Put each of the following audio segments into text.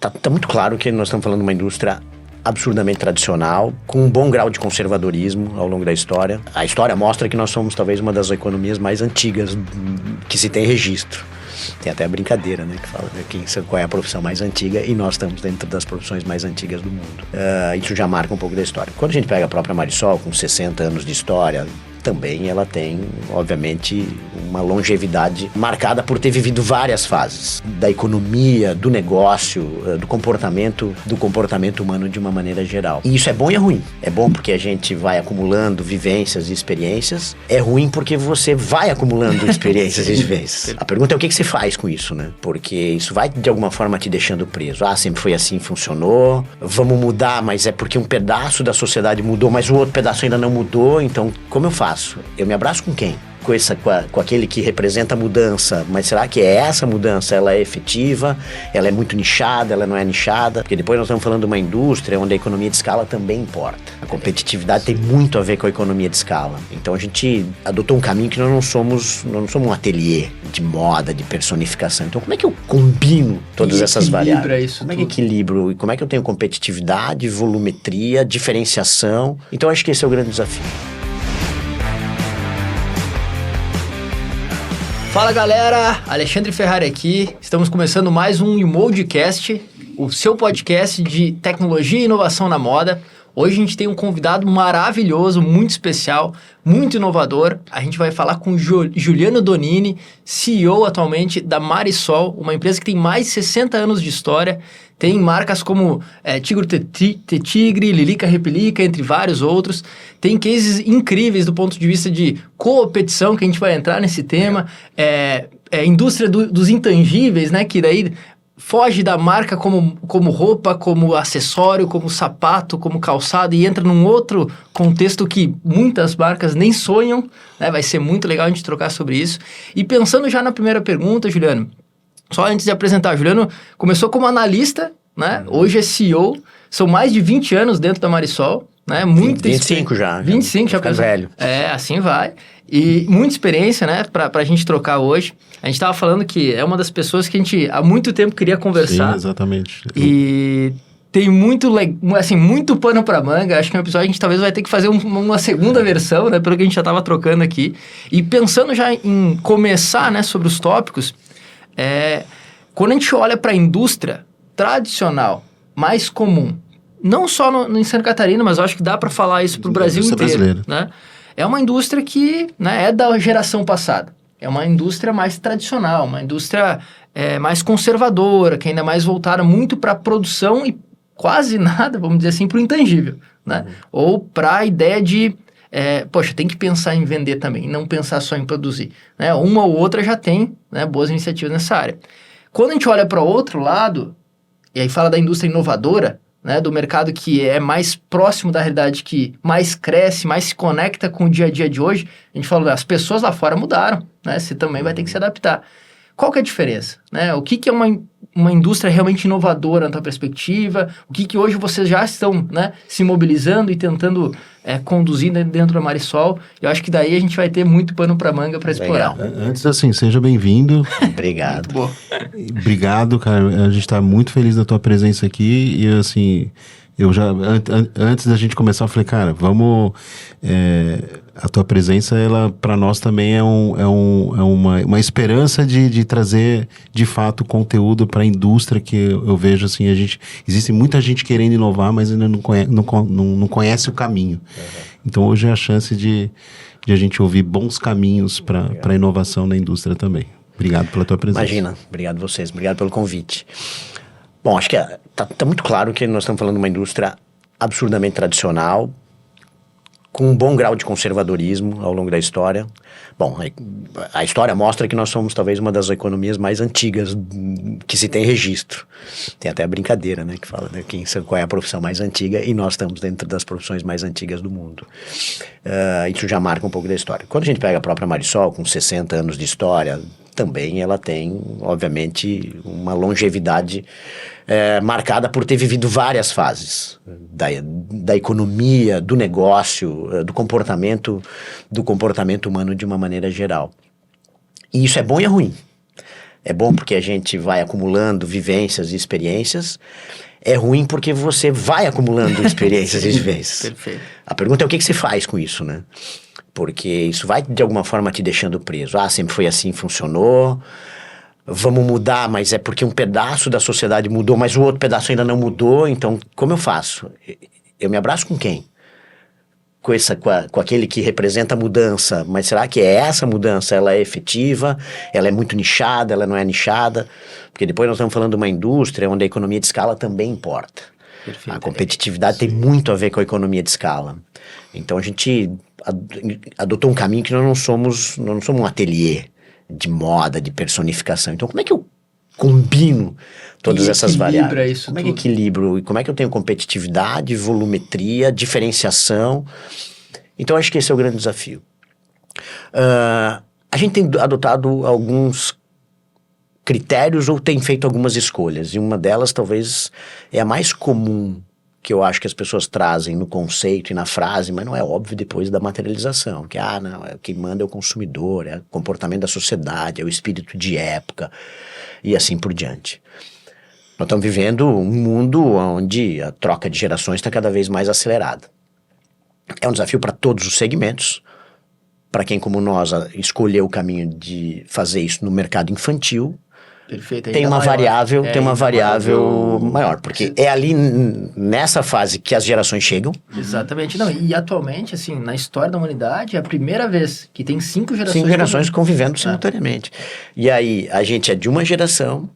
Tá muito claro que nós estamos falando de uma indústria absurdamente tradicional, com um bom grau de conservadorismo ao longo da história. A história mostra que nós somos talvez uma das economias mais antigas que se tem registro. Tem até a brincadeira, né, que fala qual é a profissão mais antiga, e nós estamos dentro das profissões mais antigas do mundo. Isso já marca um pouco da história. Quando a gente pega a própria Marisol, com 60 anos de história, também ela tem, obviamente, uma longevidade marcada por ter vivido várias fases da economia, do negócio, do comportamento humano de uma maneira geral. E isso é bom e é ruim. É bom porque a gente vai acumulando vivências e experiências. É ruim porque você vai acumulando experiências e vivências. A pergunta é o que você faz com isso, né? Porque isso vai, de alguma forma, te deixando preso. Sempre foi assim, funcionou. Vamos mudar, mas é porque um pedaço da sociedade mudou, mas o outro pedaço ainda não mudou. Então, como eu faço? Eu me abraço com quem? Com aquele que representa a mudança, mas será que essa mudança ela é efetiva? Ela é muito nichada? Ela não é nichada? Porque depois nós estamos falando de uma indústria onde a economia de escala também importa. A competitividade tem muito a ver com a economia de escala. Então a gente adotou um caminho que nós não somos um ateliê de moda, de personificação. Então como é que eu combino todas essas variáveis? Como é que eu equilibro? E como é que eu tenho competitividade, volumetria, diferenciação? Então acho que esse é o grande desafio. Fala galera, Alexandre Ferrari aqui, estamos começando mais um Moldcast, o seu podcast de tecnologia e inovação na moda. Hoje a gente tem um convidado maravilhoso, muito especial, muito inovador. A gente vai falar com Juliano Donini, CEO atualmente da Marisol, uma empresa que tem mais de 60 anos de história. Tem marcas como Tigro Tigre, Lilica Replica, entre vários outros. Tem cases incríveis do ponto de vista de competição, que a gente vai entrar nesse tema. Indústria dos intangíveis, né? Que daí foge da marca como roupa, como acessório, como sapato, como calçado e entra num outro contexto que muitas marcas nem sonham, né? Vai ser muito legal a gente trocar sobre isso. E pensando já na primeira pergunta, Juliano, só antes de apresentar, Juliano começou como analista, né? Hoje é CEO, são mais de 20 anos dentro da Marisol, né? 25 já. 25 já. Fica velho. Assim vai. E muita experiência, né, pra gente trocar hoje. A gente tava falando que é uma das pessoas que a gente há muito tempo queria conversar. Sim, exatamente. E tem muito pano pra manga. Acho que no episódio a gente talvez vai ter que fazer uma segunda versão, né, pelo que a gente já tava trocando aqui. E pensando já em começar, né, sobre os tópicos, quando a gente olha pra indústria tradicional, mais comum, não só em Santa Catarina, mas eu acho que dá pra falar isso pro Brasil inteiro, né? É uma indústria que, né, é da geração passada. É uma indústria mais tradicional, uma indústria mais conservadora, que ainda mais voltada muito para a produção e quase nada, vamos dizer assim, para o intangível, né? Ou para a ideia de, tem que pensar em vender também, não pensar só em produzir, né? Uma ou outra já tem, né, boas iniciativas nessa área. Quando a gente olha para o outro lado, e aí fala da indústria inovadora, né, do mercado que é mais próximo da realidade, que mais cresce, mais se conecta com o dia a dia de hoje, a gente falou, as pessoas lá fora mudaram, né, você também vai ter que se adaptar. Qual que é a diferença? Né? O que é uma indústria realmente inovadora na tua perspectiva? O que hoje vocês já estão, né, se mobilizando e tentando conduzir dentro da Marisol? Eu acho que daí a gente vai ter muito pano para manga para explorar. Antes, assim, seja bem-vindo. Obrigado. Obrigado, cara. A gente está muito feliz da tua presença aqui e, assim, eu já, antes da gente começar, eu falei, cara, vamos... a tua presença, ela, para nós também é uma esperança de trazer, de fato, conteúdo para a indústria, que eu vejo, assim, existe muita gente querendo inovar, mas ainda não conhece o caminho. Então, hoje é a chance de a gente ouvir bons caminhos para a inovação na indústria também. Obrigado pela tua presença. Imagina, obrigado a vocês, obrigado pelo convite. Bom, acho que tá muito claro que nós estamos falando de uma indústria absurdamente tradicional, com um bom grau de conservadorismo ao longo da história. Bom, a história mostra que nós somos talvez uma das economias mais antigas que se tem registro. Tem até a brincadeira, né, que fala, né, qual é a profissão mais antiga, e nós estamos dentro das profissões mais antigas do mundo. Isso já marca um pouco da história. Quando a gente pega a própria Marisol, com 60 anos de história, também ela tem, obviamente, uma longevidade marcada por ter vivido várias fases da economia, do negócio, do comportamento humano de uma maneira geral. E isso é bom e é ruim. É bom porque a gente vai acumulando vivências e experiências. É ruim porque você vai acumulando experiências e vivências. Perfeito. A pergunta é o que você faz com isso, né? Porque isso vai, de alguma forma, te deixando preso. Ah, sempre foi assim, funcionou. Vamos mudar, mas é porque um pedaço da sociedade mudou, mas o outro pedaço ainda não mudou. Então, como eu faço? Eu me abraço com quem? Com aquele que representa a mudança. Mas será que essa mudança ela é efetiva? Ela é muito nichada? Ela não é nichada? Porque depois nós estamos falando de uma indústria onde a economia de escala também importa. Perfeito. A competitividade tem muito a ver com a economia de escala. Então a gente adotou um caminho que nós não somos um ateliê de moda, de personificação. Então como é que eu combino todas essas variáveis? Isso como é que equilibro? E como é que eu tenho competitividade, volumetria, diferenciação? Então acho que esse é o grande desafio. A gente tem adotado alguns critérios ou tem feito algumas escolhas. E uma delas talvez é a mais comum que eu acho que as pessoas trazem no conceito e na frase, mas não é óbvio depois da materialização. Que, não, quem manda é o consumidor, é o comportamento da sociedade, é o espírito de época e assim por diante. Nós estamos vivendo um mundo onde a troca de gerações está cada vez mais acelerada. É um desafio para todos os segmentos. Para quem como nós escolheu o caminho de fazer isso no mercado infantil, perfeito, tem uma variável maior, porque é ali nessa fase que as gerações chegam. Exatamente, não, e atualmente, assim, na história da humanidade, é a primeira vez que tem 5 gerações. 5 gerações convivendo simultaneamente. E aí, a gente é de uma geração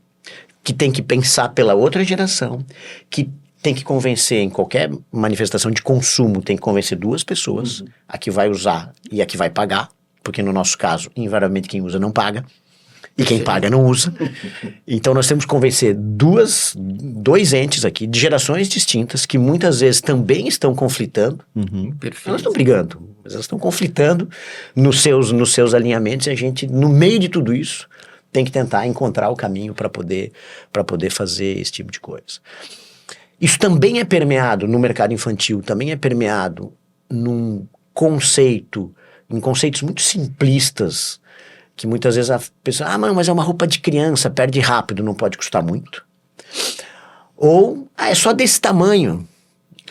que tem que pensar pela outra geração, que tem que convencer em qualquer manifestação de consumo, tem que convencer 2 pessoas, a que vai usar e a que vai pagar, porque no nosso caso, invariavelmente quem usa não paga. E quem paga não usa. Então nós temos que convencer dois entes aqui, de gerações distintas, que muitas vezes também estão conflitando. Perfeito. Elas estão brigando, mas elas estão conflitando nos seus alinhamentos. E a gente, no meio de tudo isso, tem que tentar encontrar o caminho para poder fazer esse tipo de coisa. Isso também é permeado no mercado infantil, também é permeado em conceitos muito simplistas, que muitas vezes a pessoa, mas é uma roupa de criança, perde rápido, não pode custar muito. Ou, é só desse tamanho.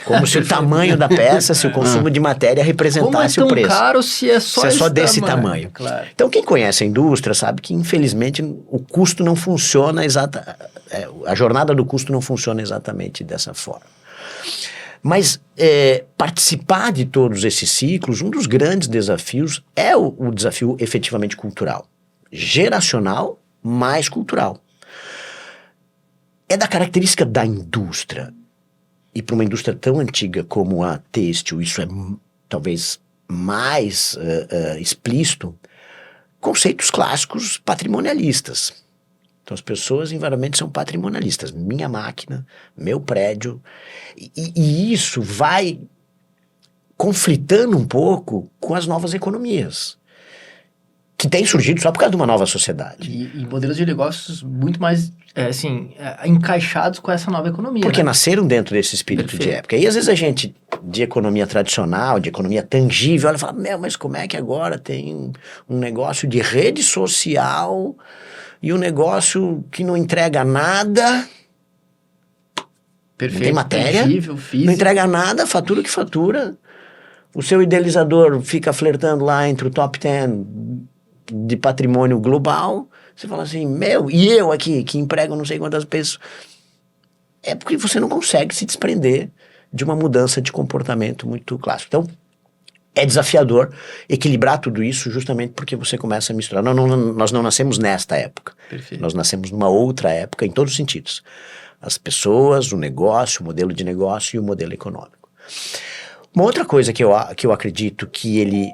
Como se o tamanho da peça, se o consumo de matéria representasse o preço. Como é tão caro se é só desse tamanho. Claro. Então, quem conhece a indústria sabe que, infelizmente, o custo não funciona a jornada do custo não funciona exatamente dessa forma. Mas participar de todos esses ciclos, um dos grandes desafios é o desafio efetivamente cultural. Geracional, mais cultural. É da característica da indústria. E para uma indústria tão antiga como a têxtil, isso é talvez mais explícito, conceitos clássicos patrimonialistas. Então as pessoas invariavelmente são patrimonialistas. Minha máquina, meu prédio. E isso vai conflitando um pouco com as novas economias, que têm surgido só por causa de uma nova sociedade. E modelos de negócios muito mais, encaixados com essa nova economia. Porque né? nasceram dentro desse espírito de época. E às vezes a gente, de economia tradicional, de economia tangível, olha e fala, mas como é que agora tem um negócio de rede social e um negócio que não entrega nada, Perfeito, não tem matéria, tangível, físico. Não entrega nada, fatura o que fatura. O seu idealizador fica flertando lá entre o top 10 de patrimônio global. Você fala assim, e eu aqui, que emprego não sei quantas pessoas. É porque você não consegue se desprender de uma mudança de comportamento muito clássico. Então, é desafiador equilibrar tudo isso justamente porque você começa a misturar. Nós não nascemos nesta época. Perfeito. Nós nascemos numa outra época em todos os sentidos. As pessoas, o negócio, o modelo de negócio e o modelo econômico. Uma outra coisa que eu acredito que ele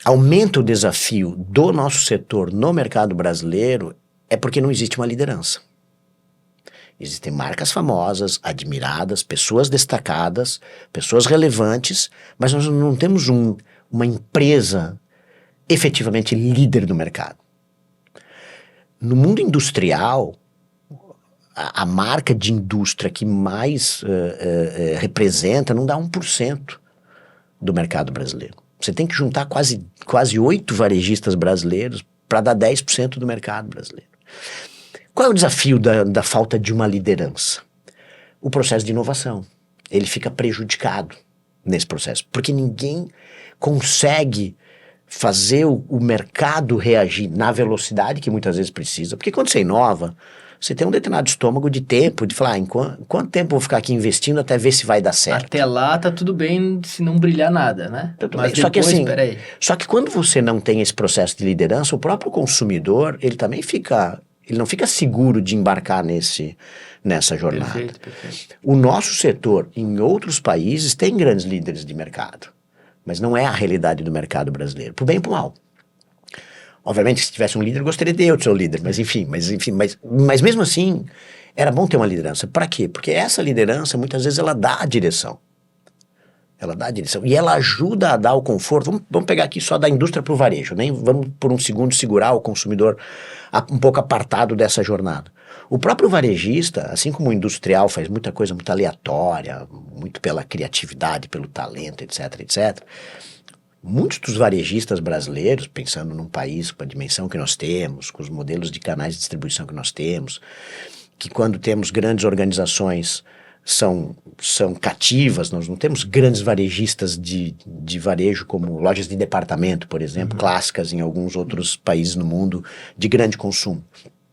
aumenta o desafio do nosso setor no mercado brasileiro é porque não existe uma liderança. Existem marcas famosas, admiradas, pessoas destacadas, pessoas relevantes, mas nós não temos uma empresa efetivamente líder do mercado. No mundo industrial, a marca de indústria que mais representa não dá 1% do mercado brasileiro. Você tem que juntar quase 8 varejistas brasileiros para dar 10% do mercado brasileiro. Qual é o desafio da falta de uma liderança? O processo de inovação. Ele fica prejudicado nesse processo, porque ninguém consegue fazer o mercado reagir na velocidade que muitas vezes precisa. Porque quando você inova, você tem um determinado estômago de tempo, de falar, em quanto tempo eu vou ficar aqui investindo até ver se vai dar certo? Até lá tá tudo bem se não brilhar nada, né? Mas depois, só que quando você não tem esse processo de liderança, o próprio consumidor, ele também ele não fica seguro de embarcar nessa jornada. Perfeito. O nosso setor, em outros países, tem grandes líderes de mercado, mas não é a realidade do mercado brasileiro, pro bem e pro mal. Obviamente, se tivesse um líder, eu gostaria de eu ser o líder, mas mesmo assim, era bom ter uma liderança. Para quê? Porque essa liderança, muitas vezes, ela dá a direção. Ela dá a direção. E ela ajuda a dar o conforto. Vamos pegar aqui só da indústria para o varejo. Nem vamos, por um segundo, segurar o consumidor um pouco apartado dessa jornada. O próprio varejista, assim como o industrial faz muita coisa muito aleatória, muito pela criatividade, pelo talento, etc. Muitos dos varejistas brasileiros, pensando num país com a dimensão que nós temos, com os modelos de canais de distribuição que nós temos, que quando temos grandes organizações são cativas, nós não temos grandes varejistas de varejo como lojas de departamento, por exemplo, clássicas em alguns outros países no mundo de grande consumo.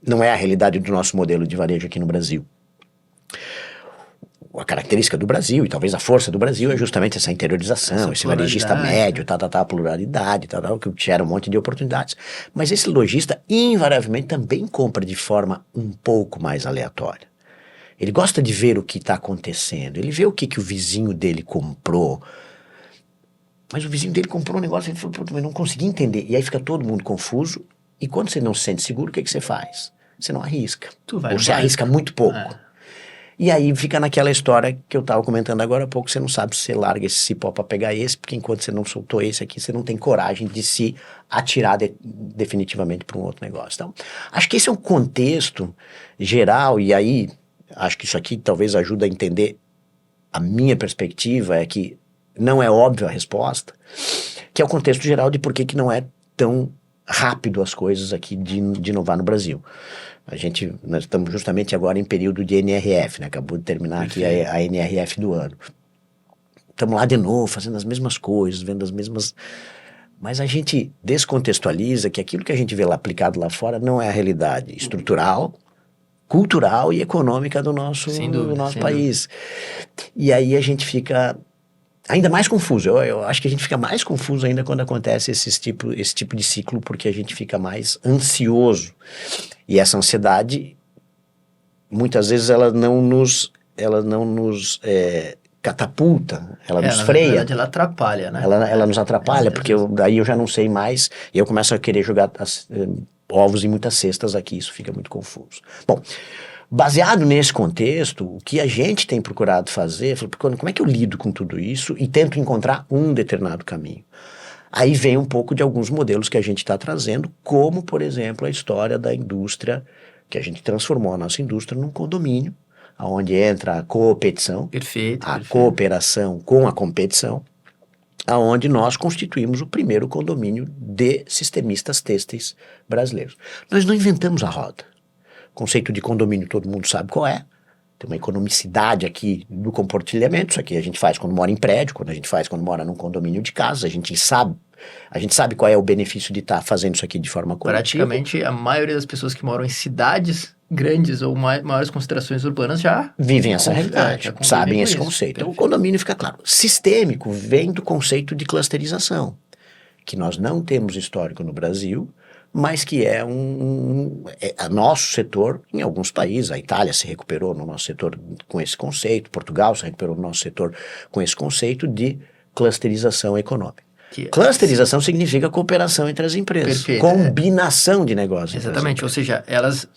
Não é a realidade do nosso modelo de varejo aqui no Brasil. A característica do Brasil, e talvez a força do Brasil, é justamente essa interiorização, esse varejista médio, a pluralidade, que gera um monte de oportunidades. Mas esse lojista, invariavelmente, também compra de forma um pouco mais aleatória. Ele gosta de ver o que está acontecendo, ele vê o que o vizinho dele comprou, mas o vizinho dele comprou um negócio e ele falou, mas não consegui entender. E aí fica todo mundo confuso, e quando você não se sente seguro, o que você faz? Você não arrisca, ou você arrisca muito pouco. E aí fica naquela história que eu estava comentando agora há pouco, você não sabe se você larga esse cipó para pegar esse, porque enquanto você não soltou esse aqui, você não tem coragem de se atirar definitivamente para um outro negócio. Então, acho que esse é um contexto geral, e aí acho que isso aqui talvez ajude a entender a minha perspectiva, é que não é óbvio a resposta, que é o contexto geral de por que não é tão rápido as coisas aqui de inovar no Brasil. Nós estamos justamente agora em período de NRF, né? Acabou de terminar aqui a NRF do ano. Estamos lá de novo, fazendo as mesmas coisas, vendo as mesmas... Mas a gente descontextualiza que aquilo que a gente vê lá aplicado lá fora não é a realidade estrutural, cultural e econômica do nosso país. E aí a gente fica ainda mais confuso. Eu acho que a gente fica mais confuso ainda quando acontece esse tipo de ciclo, porque a gente fica mais ansioso. E essa ansiedade, muitas vezes, ela não nos catapulta, ela nos freia. Na verdade, ela atrapalha, né? Ela nos atrapalha, porque daí eu já não sei mais, e eu começo a querer jogar ovos em muitas cestas aqui, isso fica muito confuso. Bom, baseado nesse contexto, o que a gente tem procurado fazer, como é que eu lido com tudo isso e tento encontrar um determinado caminho? Aí vem um pouco de alguns modelos que a gente está trazendo, como, por exemplo, a história da indústria, que a gente transformou a nossa indústria num condomínio, onde entra a competição, cooperação com a competição, aonde nós constituímos o primeiro condomínio de sistemistas têxteis brasileiros. Nós não inventamos a roda. O conceito de condomínio todo mundo sabe qual é. Tem uma economicidade aqui do compartilhamento. Isso aqui a gente faz quando mora em prédio, quando a gente faz quando mora num condomínio de casa. A gente sabe qual é o benefício de estar fazendo isso aqui de forma coletiva. Praticamente a maioria das pessoas que moram em cidades grandes ou maiores concentrações urbanas já vivem essa realidade, sabem esse conceito. Então o condomínio fica claro. Sistêmico vem do conceito de clusterização, que nós não temos histórico no Brasil, mas que é nosso setor em alguns países. A Itália se recuperou no nosso setor com esse conceito, Portugal se recuperou no nosso setor com esse conceito de clusterização econômica. Clusterização significa cooperação entre as empresas, combinação de negócios. Exatamente, ou seja, elas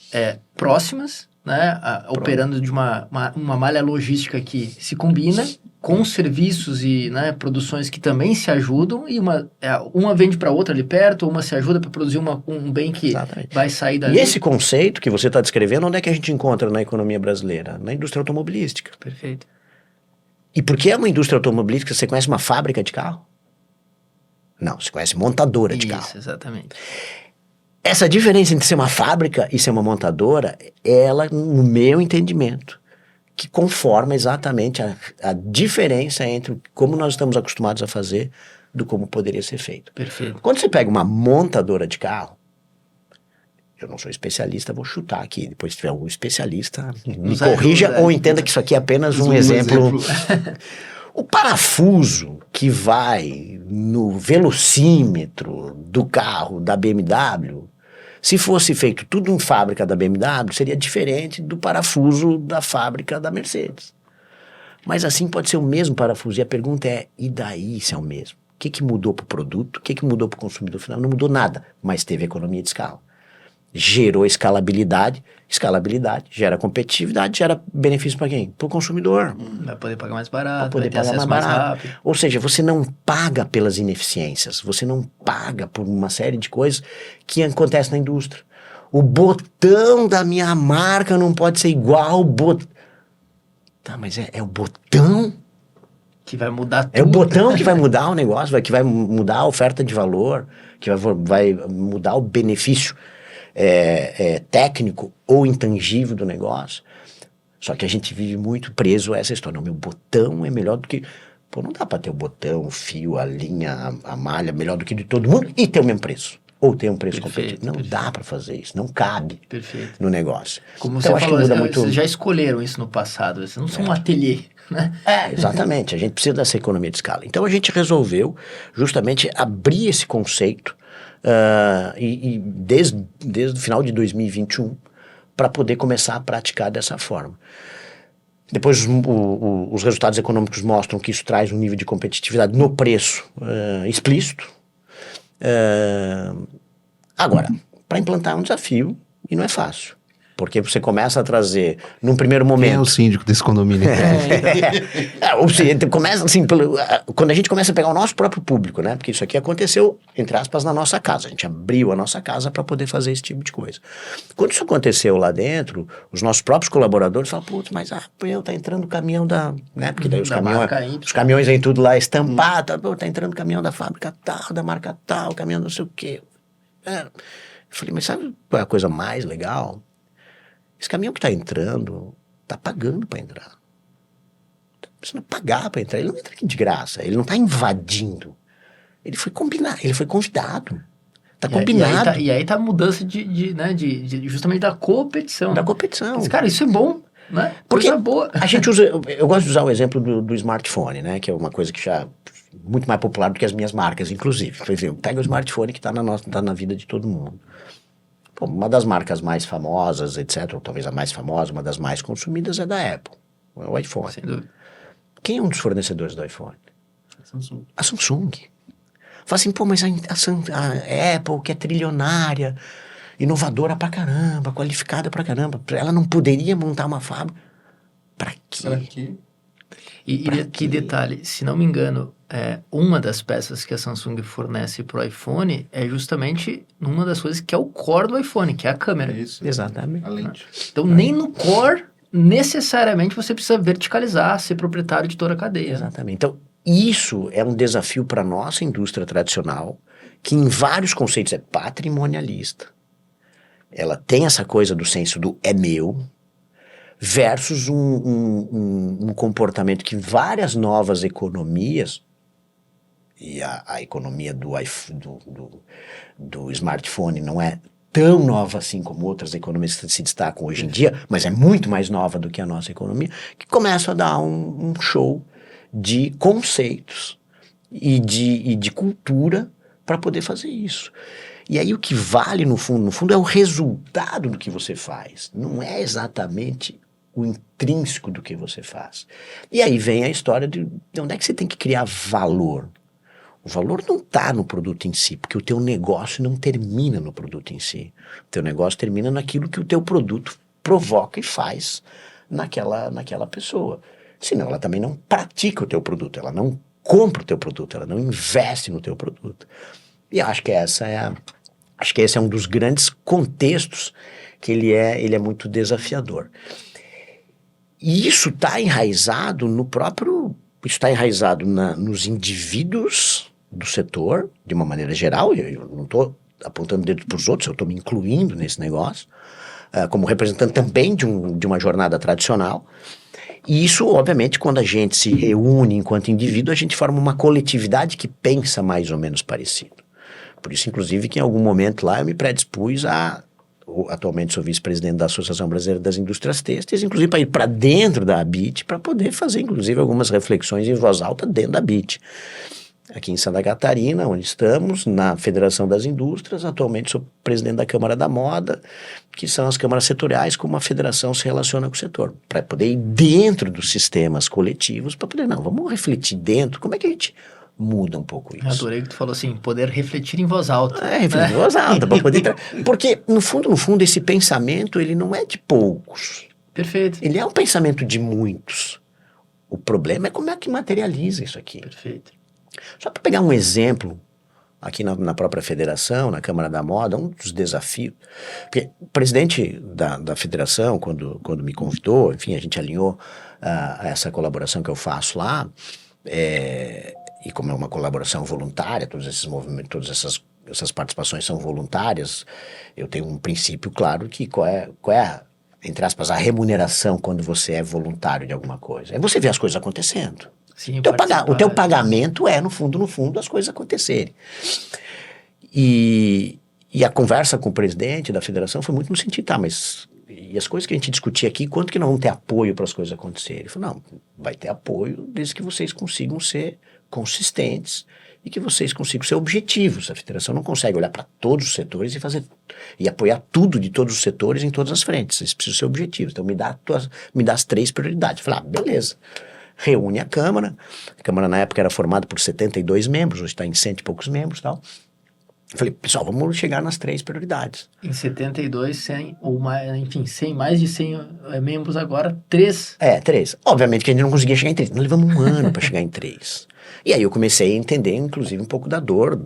próximas, né, operando de uma malha logística que se combina com serviços e, né, produções que também se ajudam, e uma vende para a outra ali perto, uma se ajuda para produzir um bem que vai sair dali. E esse conceito que você está descrevendo, onde é que a gente encontra na economia brasileira? Na indústria automobilística. Perfeito. E por que é uma indústria automobilística? Você conhece uma fábrica de carro? Não, você conhece montadora de carro. Isso, exatamente. Essa diferença entre ser uma fábrica e ser uma montadora, ela, no meu entendimento, que conforma exatamente a diferença entre como nós estamos acostumados a fazer do como poderia ser feito. Perfeito. Quando você pega uma montadora de carro, eu não sou especialista, vou chutar aqui, depois se tiver algum especialista, me Nos corrija ajuda. ou entenda que isso aqui é apenas um exemplo. O parafuso que vai no velocímetro do carro da BMW, se fosse feito tudo em fábrica da BMW, seria diferente do parafuso da fábrica da Mercedes. Mas assim pode ser o mesmo parafuso. E a pergunta é, e daí se é o mesmo? O que mudou para o produto? O que mudou para o consumidor final? Não mudou nada, mas teve economia de escala. Gerou escalabilidade gera competitividade, gera benefício para quem? Para o consumidor. Vai poder pagar mais barato, Pra poder vai ter pagar acesso mais mais barato. rápido. Ou seja, você não paga pelas ineficiências, você não paga por uma série de coisas que acontecem na indústria. O botão da minha marca não pode ser igual ao botão. Tá, mas é o botão? Que vai mudar tudo. É o botão que vai mudar o negócio, que vai mudar a oferta de valor, que vai mudar o benefício técnico ou intangível do negócio. Só que a gente vive muito preso a essa história. Não, meu botão é melhor do que... Pô, não dá pra ter o botão, o fio, a linha, a malha melhor do que de todo mundo e ter o mesmo preço. Ou ter um preço competitivo. Não dá pra fazer isso, não cabe no negócio. Como então, você acho falou, que muda muito... vocês já escolheram isso no passado, vocês não são um ateliê, né? Exatamente, a gente precisa dessa economia de escala. Então a gente resolveu justamente abrir esse conceito e desde o final de 2021 para poder começar a praticar dessa forma. Depois os resultados econômicos mostram que isso traz um nível de competitividade no preço explícito. Agora, para implantar é um desafio e não é fácil. Porque você começa a trazer, num primeiro momento... Quem é o síndico desse condomínio? Ou seja, começa assim, quando a gente começa a pegar o nosso próprio público, né? Porque isso aqui aconteceu, entre aspas, na nossa casa. A gente abriu a nossa casa para poder fazer esse tipo de coisa. Quando isso aconteceu lá dentro, os nossos próprios colaboradores falam, putz, mas tá entrando o caminhão da... né? Porque daí os caminhões vêm tudo lá estampado, tá entrando o caminhão da fábrica tal, da marca tal, caminhão não sei o quê. Eu falei, mas sabe qual é a coisa mais legal? Esse caminhão que está entrando, está pagando para entrar. Tá precisando pagar para entrar. Ele não entra aqui de graça, ele não está invadindo. Ele foi combinado, ele foi convidado. Está combinado. E aí tá a mudança justamente da competição. Da né? competição. Mas, cara, isso é bom, né? Porque coisa boa. a gente usa, eu gosto de usar o exemplo do smartphone, né? Que é uma coisa que já muito mais popular do que as minhas marcas, inclusive. Por exemplo, pega o smartphone que está na vida de todo mundo. Pô, uma das marcas mais famosas, etc., ou talvez a mais famosa, uma das mais consumidas é da Apple, o iPhone. Sem dúvida. Quem é um dos fornecedores do iPhone? Samsung. A Samsung. Fala assim, pô, mas a Apple, que é trilionária, inovadora pra caramba, qualificada pra caramba, ela não poderia montar uma fábrica? Pra quê? E que detalhe, se não me engano, uma das peças que a Samsung fornece para o iPhone é justamente uma das coisas que é o core do iPhone, que é a câmera. Isso. Exatamente. A lente. Então, nem no core, necessariamente, você precisa verticalizar, ser proprietário de toda a cadeia. Exatamente. Então, isso é um desafio para a nossa indústria tradicional, que em vários conceitos é patrimonialista. Ela tem essa coisa do senso do é meu, versus um comportamento que várias novas economias, e a economia do smartphone não é tão nova assim como outras economias que se destacam hoje em dia, mas é muito mais nova do que a nossa economia, que começa a dar um show de conceitos e de cultura para poder fazer isso. E aí o que vale no fundo é o resultado do que você faz, não é exatamente o intrínseco do que você faz. E aí vem a história de onde é que você tem que criar valor. O valor não está no produto em si, porque o teu negócio não termina no produto em si. O teu negócio termina naquilo que o teu produto provoca e faz naquela pessoa. Senão ela também não pratica o teu produto, ela não compra o teu produto, ela não investe no teu produto. E acho que esse é um dos grandes contextos que ele é muito desafiador. E isso está enraizado nos indivíduos do setor, de uma maneira geral. Eu não estou apontando o dedo para os outros, eu estou me incluindo nesse negócio, como representante também de uma jornada tradicional. E isso, obviamente, quando a gente se reúne enquanto indivíduo, a gente forma uma coletividade que pensa mais ou menos parecido. Por isso, inclusive, que em algum momento lá eu me predispus atualmente sou vice-presidente da Associação Brasileira das Indústrias Têxteis, inclusive para ir para dentro da ABIT, para poder fazer, inclusive, algumas reflexões em voz alta dentro da ABIT. Aqui em Santa Catarina, onde estamos, na Federação das Indústrias, atualmente sou presidente da Câmara da Moda, que são as câmaras setoriais, como a federação se relaciona com o setor, para poder ir dentro dos sistemas coletivos, para poder, vamos refletir dentro, como é que a gente muda um pouco isso. Adorei que tu falou assim, poder refletir em voz alta. Refletir em voz alta, para poder... Porque, no fundo, esse pensamento, ele não é de poucos. Perfeito. Ele é um pensamento de muitos. O problema é como é que materializa isso aqui. Perfeito. Só para pegar um exemplo, aqui na própria federação, na Câmara da Moda, um dos desafios, porque o presidente da federação, quando me convidou, enfim, a gente alinhou essa colaboração que eu faço lá, e como é uma colaboração voluntária, todos esses movimentos, todas essas participações são voluntárias, eu tenho um princípio claro que qual é entre aspas, a remuneração quando você é voluntário de alguma coisa. É você ver as coisas acontecendo. Sim, o teu pagamento no fundo, as coisas acontecerem. E a conversa com o presidente da federação foi muito no sentido, mas e as coisas que a gente discutia aqui, quanto que não vão ter apoio para as coisas acontecerem? Ele falou, não, vai ter apoio desde que vocês consigam ser consistentes e que vocês consigam ser objetivos. A federação não consegue olhar para todos os setores e apoiar tudo de todos os setores em todas as frentes. Eles precisam ser objetivos. Então me dá as 3 prioridades. Eu falei, beleza. Reúne a Câmara. A Câmara na época era formada por 72 membros, hoje está em 100 e poucos membros e tal. Eu falei, pessoal, vamos chegar nas 3 prioridades. Em 72, 100, ou mais, enfim, 100, mais de 100 membros agora, 3. 3. Obviamente que a gente não conseguia chegar em 3. Nós levamos um ano para chegar em 3. E aí eu comecei a entender, inclusive, um pouco da dor,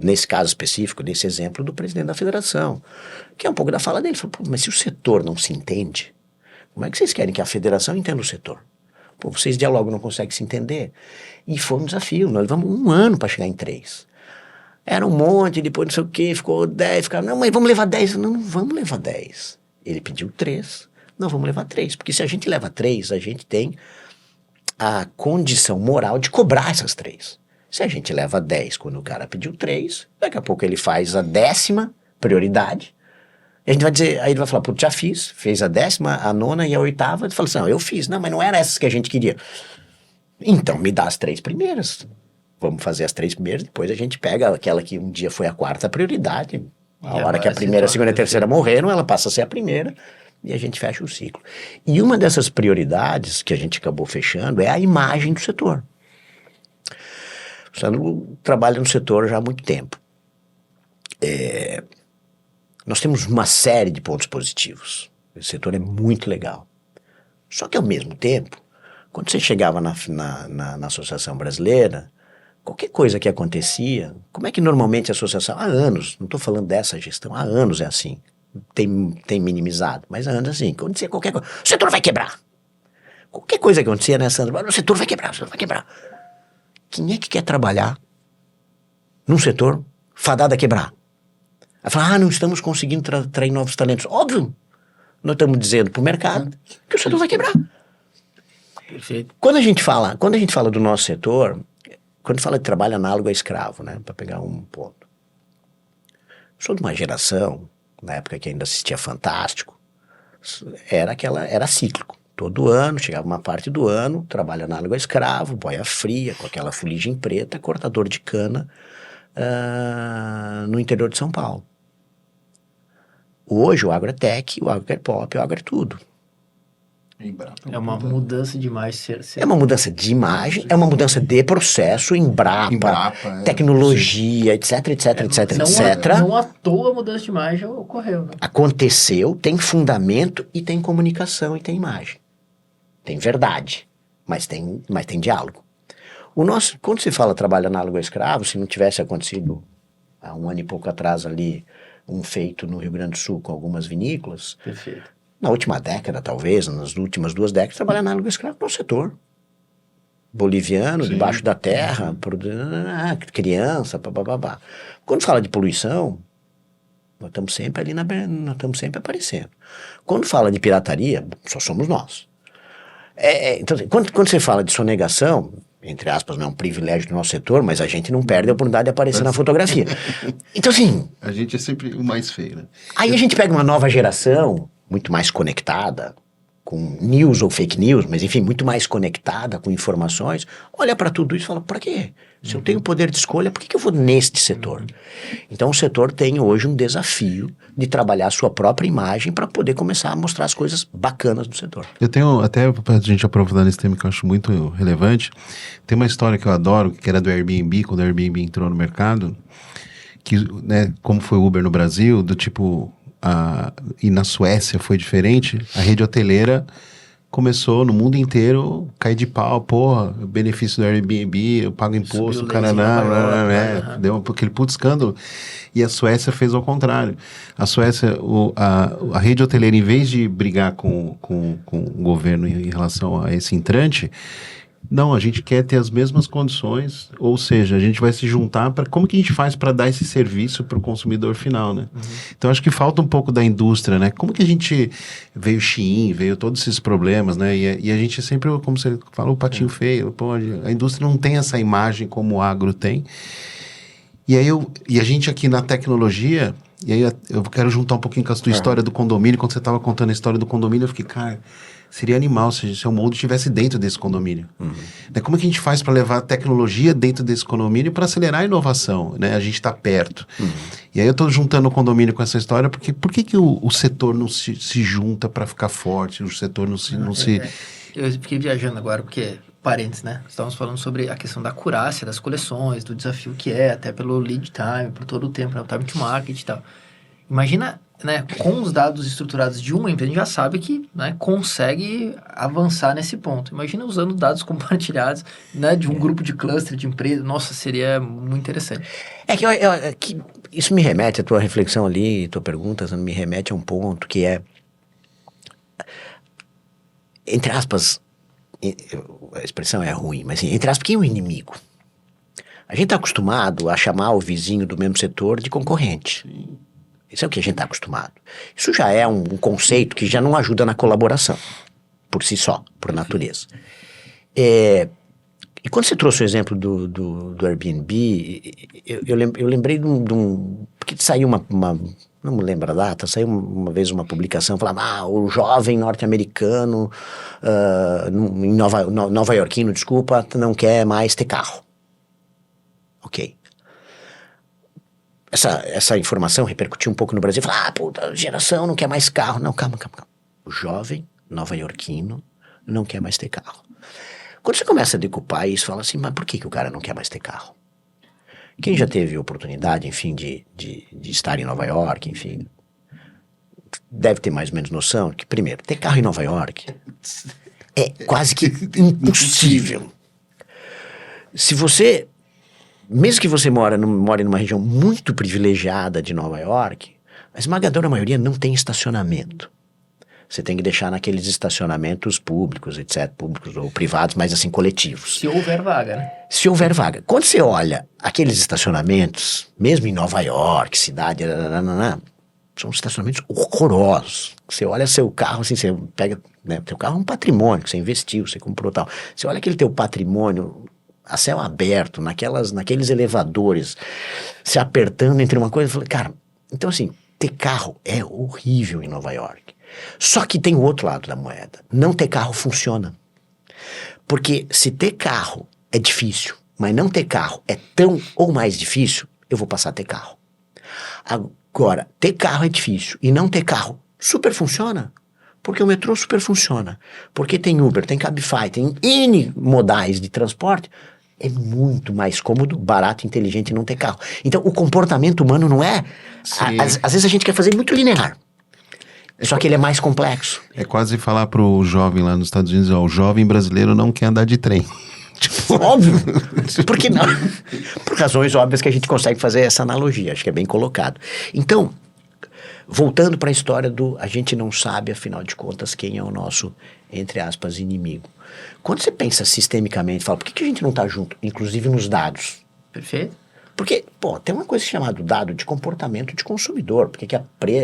nesse caso específico, nesse exemplo, do presidente da federação. Que é um pouco da fala dele. Ele falou, mas se o setor não se entende, como é que vocês querem que a federação entenda o setor? Vocês dialogam, não conseguem se entender. E foi um desafio. Nós levamos um ano para chegar em 3. Era um monte, depois não sei o quê, ficou 10, não, mas vamos levar 10. Não vamos levar 10. Ele pediu 3. Não, vamos levar 3. Porque se a gente leva 3, a gente tem a condição moral de cobrar essas 3. Se a gente leva 10 quando o cara pediu 3, daqui a pouco ele faz a 10ª prioridade. A gente vai dizer, aí ele vai falar, já fez a 10ª, a 9ª e a 8ª. Ele fala assim, não, eu fiz. Não, mas não eram essas que a gente queria. Então, me dá as 3 primeiras. Vamos fazer as 3 primeiras, depois a gente pega aquela que um dia foi a 4ª prioridade. A hora que a primeira, a segunda e a terceira morreram, ela passa a ser a primeira e a gente fecha o ciclo. E uma dessas prioridades que a gente acabou fechando é a imagem do setor. O Sandro trabalha no setor já há muito tempo. Nós temos uma série de pontos positivos. Esse setor é muito legal. Só que, ao mesmo tempo, quando você chegava na Associação Brasileira, qualquer coisa que acontecia, como é que normalmente a associação, há anos, não estou falando dessa gestão, há anos é assim, tem minimizado, mas há anos assim, acontecia qualquer coisa, o setor vai quebrar. Qualquer coisa que acontecia, né, Sandra? O setor vai quebrar, o setor vai quebrar. Quem é que quer trabalhar num setor fadado a quebrar? Ela fala, não estamos conseguindo atrair novos talentos. Óbvio, nós estamos dizendo para o mercado que o setor vai quebrar. Perfeito. Quando a gente fala do nosso setor, quando fala de trabalho análogo a escravo, né, para pegar um ponto. Sou de uma geração, na época que ainda assistia Fantástico, era cíclico. Todo ano, chegava uma parte do ano, trabalho análogo a escravo, boia fria, com aquela fuligem preta, cortador de cana no interior de São Paulo. Hoje o agro é tech, o agro é pop, o agro é tudo. É uma mudança de imagem. É uma mudança de imagem, é uma mudança de processo, Embrapa tecnologia, etc. Não à toa a mudança de imagem ocorreu. Né? Aconteceu, tem fundamento e tem comunicação e tem imagem. Tem verdade, mas tem diálogo. Quando se fala trabalho análogo a escravo, se não tivesse acontecido há um ano e pouco atrás ali, um feito no Rio Grande do Sul com algumas vinícolas. Perfeito. Na última década, talvez, nas últimas 2 décadas, trabalho análogo a escravo no setor. Boliviano, debaixo da terra, criança, bababá. Quando fala de poluição, Nós estamos sempre ali, nós estamos sempre aparecendo. Quando fala de pirataria, só somos nós. Então, assim, quando você fala de sonegação, entre aspas, não é um privilégio do nosso setor, mas a gente não perde a oportunidade de aparecer na fotografia. Então, assim... A gente é sempre o mais feio, né? Aí a gente pega uma nova geração, muito mais conectada, com news ou fake news, mas enfim, muito mais conectada com informações, olha para tudo isso e fala, para quê? Se eu tenho poder de escolha, por que eu vou neste setor? Então o setor tem hoje um desafio de trabalhar a sua própria imagem para poder começar a mostrar as coisas bacanas do setor. Eu tenho, até para a gente aprofundar nesse tema que eu acho muito relevante, tem uma história que eu adoro, que era do Airbnb, quando o Airbnb entrou no mercado, que, né, como foi o Uber no Brasil, do tipo... e na Suécia foi diferente, a rede hoteleira começou no mundo inteiro cair de pau, porra, benefício do Airbnb, eu pago imposto, Canadá, deu aquele puto escândalo. E a Suécia fez ao contrário. A Suécia, a rede hoteleira, em vez de brigar com o governo em relação a esse entrante, não, a gente quer ter as mesmas condições, ou seja, a gente vai se juntar para como que a gente faz para dar esse serviço para o consumidor final, né? Então acho que falta um pouco da indústria, né? Como que a gente veio Shein, veio todos esses problemas, né? E a gente sempre, como você fala, o patinho feio, pô, a indústria não tem essa imagem como o agro tem. E a gente aqui na tecnologia, e aí eu quero juntar um pouquinho com a tua história do condomínio, quando você estava contando a história do condomínio, eu fiquei, cara... Seria animal se o molde estivesse dentro desse condomínio. Como é que a gente faz para levar a tecnologia dentro desse condomínio para acelerar a inovação? Né? A gente está perto. E aí eu estou juntando o condomínio com essa história, porque por que o setor não se junta para ficar forte? O setor não se... Eu fiquei viajando agora, porque, parênteses, né? Estávamos falando sobre a questão da acurácia das coleções, do desafio que é, até pelo lead time, por todo o tempo, né? O time to market e tal. Imagina... Né, com os dados estruturados de uma empresa, a gente já sabe que, né, consegue avançar nesse ponto. Imagina usando dados compartilhados, né, de um grupo de cluster de empresas. Nossa, seria muito interessante. Que isso me remete, a tua reflexão ali, tua pergunta, me remete a um ponto que é, entre aspas, a expressão é ruim, mas entre aspas, quem é o inimigo? A gente está acostumado a chamar o vizinho do mesmo setor de concorrente. Isso é o que a gente está acostumado. Isso já é um conceito que já não ajuda na colaboração, por si só, por natureza. E quando você trouxe o exemplo do Airbnb, eu lembrei de um... Porque saiu não me lembro a data, saiu uma vez uma publicação, falava, o jovem norte-americano, nova-iorquino, desculpa, não quer mais ter carro. Ok. Essa informação repercutiu um pouco no Brasil. A geração não quer mais carro. Não, calma. O jovem nova-iorquino não quer mais ter carro. Quando você começa a decupar isso, fala assim, mas por que o cara não quer mais ter carro? Quem já teve oportunidade, enfim, de estar em Nova York, enfim, deve ter mais ou menos noção que, primeiro, ter carro em Nova York é quase que impossível. Mesmo que você more numa região muito privilegiada de Nova York, a esmagadora maioria não tem estacionamento. Você tem que deixar naqueles estacionamentos públicos, etc., públicos ou privados, mas assim, coletivos. Se houver vaga, né? Se houver vaga. Quando você olha aqueles estacionamentos, mesmo em Nova York, cidade, são estacionamentos horrorosos. Você olha seu carro, assim, você pega, né, teu carro é um patrimônio que você investiu, você comprou tal. Você olha aquele teu patrimônio a céu aberto, naqueles elevadores, se apertando entre uma coisa, eu falei, cara, então assim, ter carro é horrível em Nova York. Só que tem o outro lado da moeda. Não ter carro funciona. Porque se ter carro é difícil, mas não ter carro é tão ou mais difícil, eu vou passar a ter carro. Agora, ter carro é difícil e não ter carro super funciona. Porque o metrô super funciona. Porque tem Uber, tem Cabify, tem N modais de transporte. É muito mais cômodo, barato, inteligente não ter carro. Então, o comportamento humano não é... Às vezes a gente quer fazer muito linear. Só que ele é mais complexo. É quase falar pro jovem lá nos Estados Unidos, o jovem brasileiro não quer andar de trem. Óbvio. Por que não? Por razões óbvias que a gente consegue fazer essa analogia. Acho que é bem colocado. Então... Voltando para a história a gente não sabe, afinal de contas, quem é o nosso, entre aspas, inimigo. Quando você pensa sistemicamente, fala, por que a gente não está junto, inclusive nos dados? Perfeito. Porque pô, tem uma coisa chamada dado de comportamento de consumidor. Por que a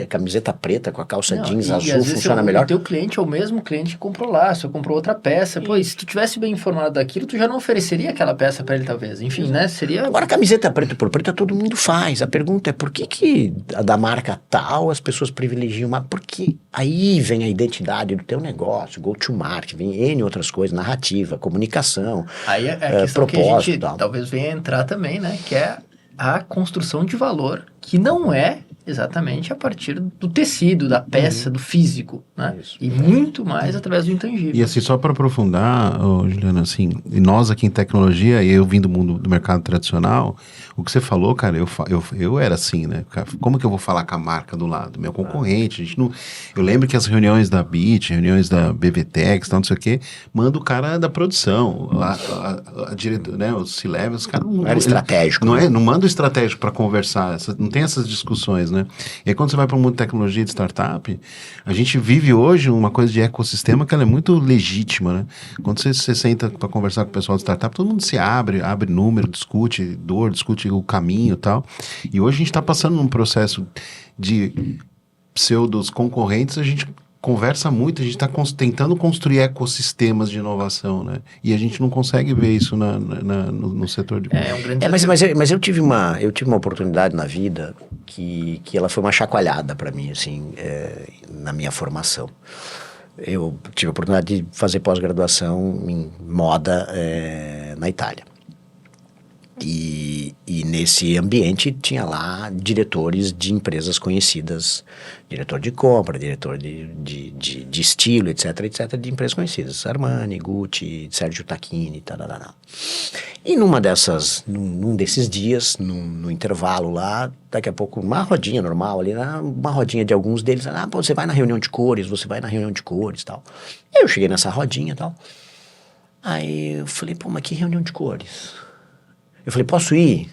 camiseta preta com a calça jeans azul funciona melhor? O teu cliente é o mesmo cliente que comprou lá, só comprou outra peça. Pô, e se tu tivesse bem informado daquilo, tu já não ofereceria aquela peça pra ele, talvez. Enfim, né? Seria... Agora, camiseta preta por preta todo mundo faz. A pergunta é por que a da marca tal as pessoas privilegiam uma? Porque aí vem a identidade do teu negócio, go to market, vem N outras coisas, narrativa, comunicação, aí é a questão propósito, que a gente talvez venha entrar também, né? Que é a construção de valor, que não é exatamente a partir do tecido, da peça, do físico, né? Isso. E muito mais através do intangível. E assim, só para aprofundar, Juliana, assim, e nós aqui em tecnologia, e eu vim do mundo do mercado tradicional, o que você falou, cara, eu era assim, né? Como que eu vou falar com a marca do lado? Meu concorrente, a gente não... Eu lembro que as reuniões da BIT, reuniões da BVTEX, não sei o quê, manda o cara da produção, a diretor, né? Os C-Level, os caras não... Era estratégico. Não manda o estratégico para conversar, não tem essas discussões, né? E aí quando você vai para o mundo de tecnologia e de startup, a gente vive hoje uma coisa de ecossistema que ela é muito legítima, né? Quando você senta para conversar com o pessoal de startup, todo mundo se abre número, discute dor, discute o caminho e tal. E hoje a gente está passando num processo de pseudos concorrentes, a gente conversa muito, a gente está tentando construir ecossistemas de inovação, né? E a gente não consegue ver isso no setor de... É um grande mas eu tive uma oportunidade na vida que ela foi uma chacoalhada para mim, assim, na minha formação. Eu tive a oportunidade de fazer pós-graduação em moda na Itália. E nesse ambiente tinha lá diretores de empresas conhecidas, diretor de compra, diretor de estilo, etc, de empresas conhecidas, Armani, Gucci, Sergio Tacchini, tarará. E num desses dias, no intervalo lá, daqui a pouco, uma rodinha normal ali, uma rodinha de alguns deles, pô, você vai na reunião de cores, tal. E eu cheguei nessa rodinha e tal. Aí eu falei, pô, mas que reunião de cores? Eu falei, posso ir?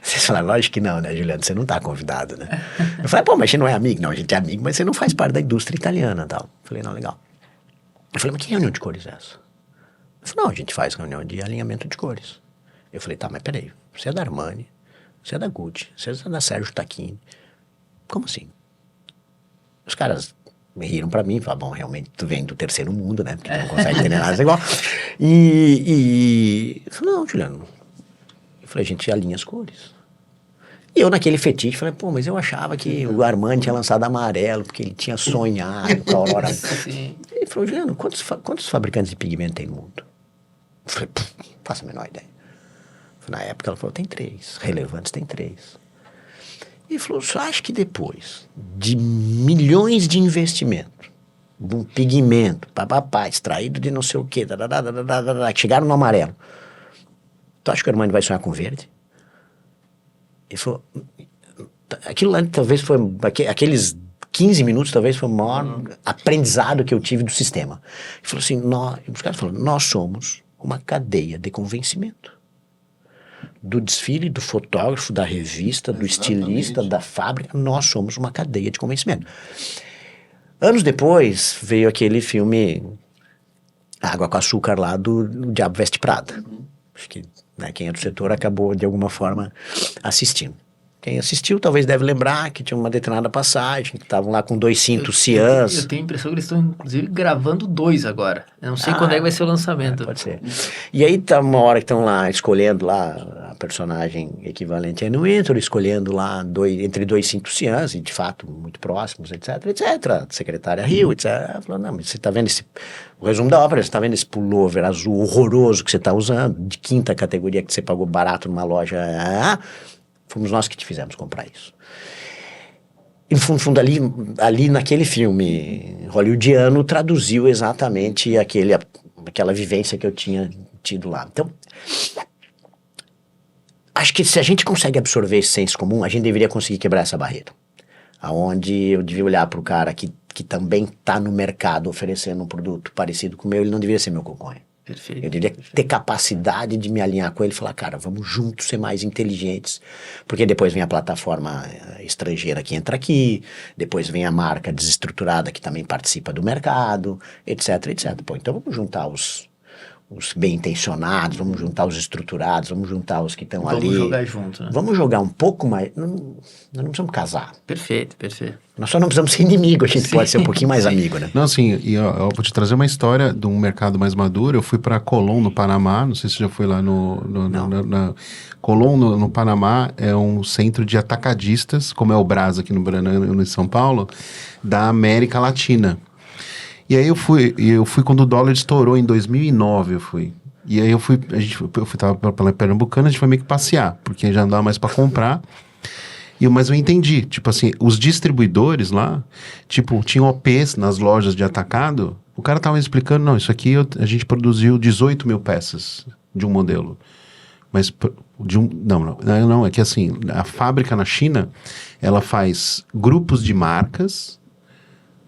Vocês falaram, lógico que não, né, Juliano? Você não tá convidado, né? Eu falei, pô, mas você não é amigo? Não, a gente é amigo, mas você não faz parte da indústria italiana e tal. Eu falei, não, legal. Eu falei, mas que reunião de cores é essa? Eu falei, não, a gente faz reunião de alinhamento de cores. Eu falei, tá, mas peraí, você é da Armani, você é da Gucci, você é da Sergio Tacchini. Como assim? Os caras me riram pra mim, falaram, bom, realmente tu vem do terceiro mundo, né? Porque tu não consegue entender nada igual. Eu falei, não, Juliano. Eu falei, a gente alinha as cores. E eu naquele fetiche falei, pô, mas eu achava que o Armani tinha lançado amarelo, porque ele tinha sonhado com a Aurora. Ele falou, Juliano, quantos fabricantes de pigmento tem no mundo? Eu falei, faço a menor ideia. Na época ela falou, tem 3, relevantes tem 3. E ele falou, só acho que depois de milhões de investimento, de um pigmento, extraído de não sei o quê, que chegaram no amarelo, tu acha que o Armani vai sonhar com verde? Ele falou, aquilo lá talvez foi, aqueles 15 minutos talvez foi o maior aprendizado que eu tive do sistema. Ele falou assim, os caras falaram, nós somos uma cadeia de convencimento. Do desfile, do fotógrafo, da revista, do estilista, da fábrica, nós somos uma cadeia de convencimento. Anos depois veio aquele filme Água com Açúcar lá do Diabo Veste Prada. Acho que quem é do setor acabou de alguma forma assistindo. Quem assistiu talvez deve lembrar que tinha uma determinada passagem, que estavam lá com 2 cintos ciãs. Eu tenho a impressão que eles estão, inclusive, gravando 2 agora. Eu não sei quando é que vai ser o lançamento. Pode ser. E aí tá uma hora que estão lá escolhendo lá a personagem equivalente a Anne Wintour, escolhendo lá entre 2 cintos ciãs, e de fato muito próximos, etc. A secretária riu, etc. Ela falou, não, mas você tá vendo o resumo da ópera, você tá vendo esse pullover azul horroroso que você tá usando, de 5ª categoria que você pagou barato numa loja... Fomos nós que te fizemos comprar isso. E no fundo, ali naquele filme hollywoodiano, traduziu exatamente aquela vivência que eu tinha tido lá. Então, acho que se a gente consegue absorver esse senso comum, a gente deveria conseguir quebrar essa barreira. Aonde eu devia olhar para o cara que também está no mercado oferecendo um produto parecido com o meu, ele não deveria ser meu concorrente. Perfeito. Eu deveria ter capacidade de me alinhar com ele e falar, cara, vamos juntos ser mais inteligentes, porque depois vem a plataforma estrangeira que entra aqui, depois vem a marca desestruturada que também participa do mercado, etc. Pô, então vamos juntar os os bem-intencionados, vamos juntar os estruturados, vamos juntar os que estão ali. Vamos jogar junto, né? Vamos jogar um pouco mais. Nós não precisamos casar. Perfeito. Nós só não precisamos ser inimigo, a gente pode ser um pouquinho mais amigo, né? Não, assim, e ó, eu vou te trazer uma história de um mercado mais maduro. Eu fui para Colón, no Panamá, não sei se você já foi lá Colón, no Panamá, é um centro de atacadistas, como é o Brás aqui no São Paulo, da América Latina. E aí eu fui quando o dólar estourou em 2009, eu fui. E aí eu tava pela Pernambucana, a gente foi meio que passear, porque já não dava mais para comprar. Mas eu entendi, tipo assim, os distribuidores lá, tipo, tinham OPs nas lojas de atacado, o cara tava explicando, não, isso aqui a gente produziu 18 mil peças de um modelo. Mas não, é que assim, a fábrica na China, ela faz grupos de marcas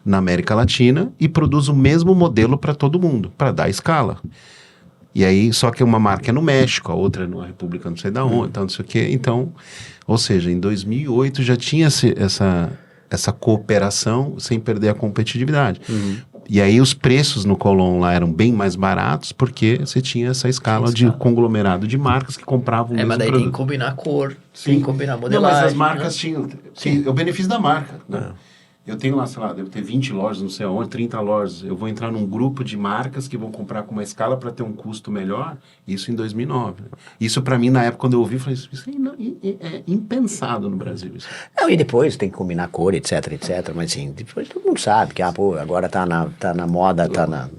na América Latina e produz o mesmo modelo para todo mundo, para dar escala. E aí, só que uma marca é no México, a outra é na República não sei da onde, então não sei o quê. Então, ou seja, em 2008 já tinha essa cooperação sem perder a competitividade. E aí os preços no Colón lá eram bem mais baratos porque você tinha essa escala de conglomerado de marcas que compravam o mesmo mas daí produto. tem que combinar a cor, tem que combinar a modelagem. Não, mas as marcas tinham... Sim, é o benefício da marca, né? Eu tenho lá, sei lá, devo ter 20 lojas, não sei aonde, 30 lojas. Eu vou entrar num grupo de marcas que vão comprar com uma escala para ter um custo melhor. Isso em 2009. Isso para mim, na época, quando eu ouvi, eu falei, isso é impensado no Brasil. Isso. Não, e depois tem que combinar cor, etc. Mas assim, depois todo mundo sabe que agora tá na moda,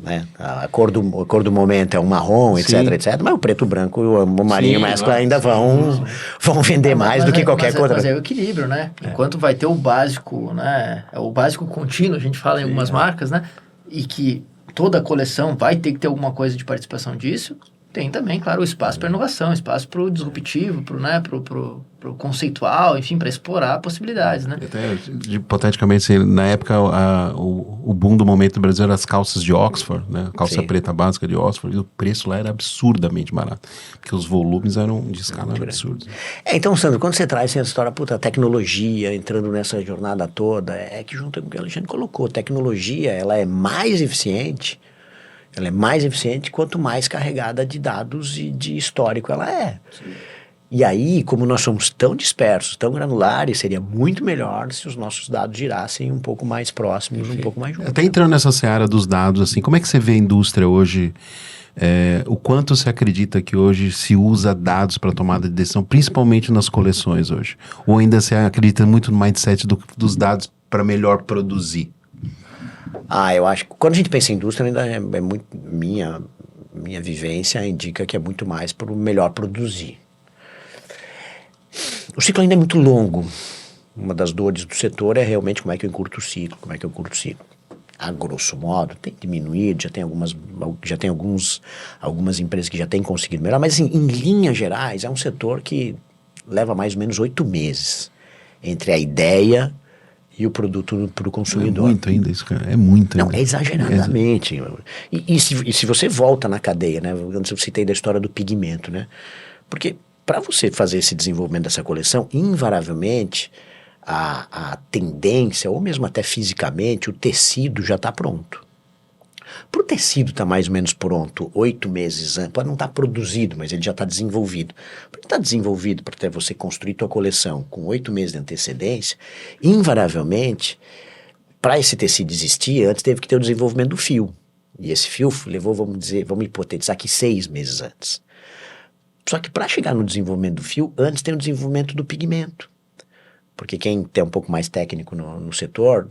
né? A cor do momento é um marrom, etc. Mas o preto, o branco, o marinho, mescla ainda vão vender mais do que qualquer coisa. Mas é o equilíbrio, né? Enquanto vai ter o básico, né? É o básico contínuo, a gente fala em algumas marcas, né? E que toda a coleção vai ter que ter alguma coisa de participação disso. Tem também, claro, o espaço para inovação, espaço para o disruptivo, pro conceitual, enfim, para explorar possibilidades, né? Até, hipoteticamente, assim, na época, o boom do momento do Brasil era as calças de Oxford, né? Calça preta básica de Oxford, e o preço lá era absurdamente barato, porque os volumes eram de escala absurdos. Então, Sandro, quando você traz essa história, a tecnologia, entrando nessa jornada toda, é que junto com o que a Alexandre colocou, tecnologia, ela é mais eficiente quanto mais carregada de dados e de histórico ela é. Sim. E aí, como nós somos tão dispersos, tão granulares, seria muito melhor se os nossos dados girassem um pouco mais próximos, um pouco mais juntos. Até entrando nessa seara dos dados, assim, como é que você vê a indústria hoje? O quanto você acredita que hoje se usa dados para tomada de decisão, principalmente nas coleções hoje? Ou ainda você acredita muito no mindset dos dados para melhor produzir? Eu acho que quando a gente pensa em indústria, ainda é muito... Minha vivência indica que é muito mais para o melhor produzir. O ciclo ainda é muito longo. Uma das dores do setor é realmente como é que eu encurto o ciclo, A grosso modo, tem diminuído, já tem algumas empresas que já têm conseguido melhorar, mas assim, em linhas gerais, é um setor que leva mais ou menos 8 meses entre a ideia e o produto para o consumidor. É muito ainda isso, cara. É muito ainda. Não, é exageradamente. E se você volta na cadeia, né? Antes eu citei da história do pigmento, né? Porque para você fazer esse desenvolvimento dessa coleção, invariavelmente, a tendência, ou mesmo até fisicamente, o tecido já está pronto. Para o tecido estar mais ou menos pronto 8 meses antes, pode não estar produzido, mas ele já está desenvolvido. Para estar desenvolvido, para até você construir tua coleção com 8 meses de antecedência, invariavelmente, para esse tecido existir, antes teve que ter o desenvolvimento do fio. E esse fio levou, vamos hipotetizar aqui 6 meses antes. Só que para chegar no desenvolvimento do fio, antes tem o desenvolvimento do pigmento. Porque quem tem um pouco mais técnico no setor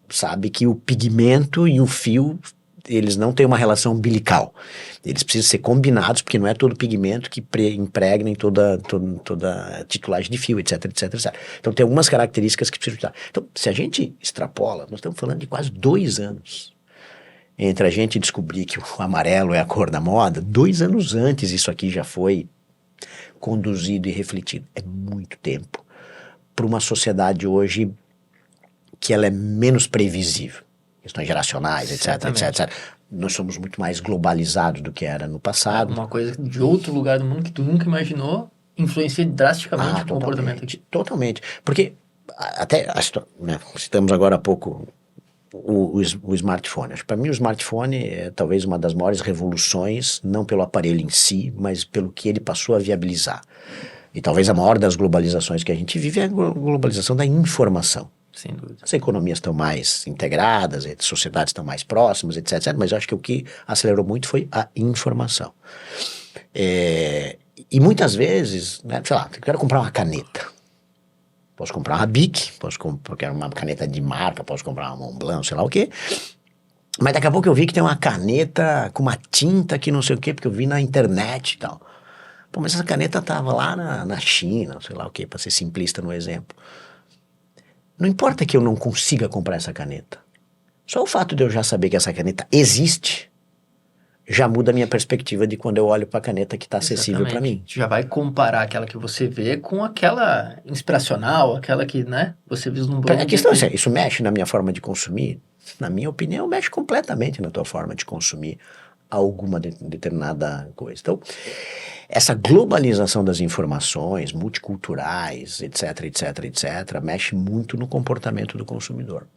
sabe que o pigmento e o fio, eles não têm uma relação umbilical. Eles precisam ser combinados, porque não é todo pigmento que impregna em toda a titulagem de fio, etc. Então tem algumas características que precisam estar. Então, se a gente extrapola, nós estamos falando de quase 2 anos entre a gente descobrir que o amarelo é a cor da moda. 2 anos antes isso aqui já foi conduzido e refletido. É muito tempo para uma sociedade hoje que ela é menos previsível. Questões geracionais, etc. Nós somos muito mais globalizados do que era no passado. Uma coisa de outro lugar do mundo que tu nunca imaginou influencia drasticamente o comportamento aqui. Totalmente. Porque até, né, citamos agora há pouco o smartphone. Acho que para mim o smartphone é talvez uma das maiores revoluções, não pelo aparelho em si, mas pelo que ele passou a viabilizar. E talvez a maior das globalizações que a gente vive é a globalização da informação. Sem dúvida. As economias estão mais integradas, as sociedades estão mais próximas, etc. Mas eu acho que o que acelerou muito foi a informação. E muitas vezes, né, sei lá, eu quero comprar uma caneta. Posso comprar uma Bic, quero uma caneta de marca, posso comprar uma Montblanc, sei lá o quê. Mas daqui a pouco eu vi que tem uma caneta com uma tinta que não sei o quê, porque eu vi na internet e tal. Pô, mas essa caneta tava lá na China, sei lá o quê, para ser simplista no exemplo. Não importa que eu não consiga comprar essa caneta. Só o fato de eu já saber que essa caneta existe já muda a minha perspectiva de quando eu olho para a caneta que está acessível para mim. Já vai comparar aquela que você vê com aquela inspiracional, aquela que, né, você vislumbrou. A questão é, isso mexe na minha forma de consumir? Na minha opinião, mexe completamente na tua forma de consumir alguma determinada coisa. Então, essa globalização das informações, multiculturais, etc, mexe muito no comportamento do consumidor.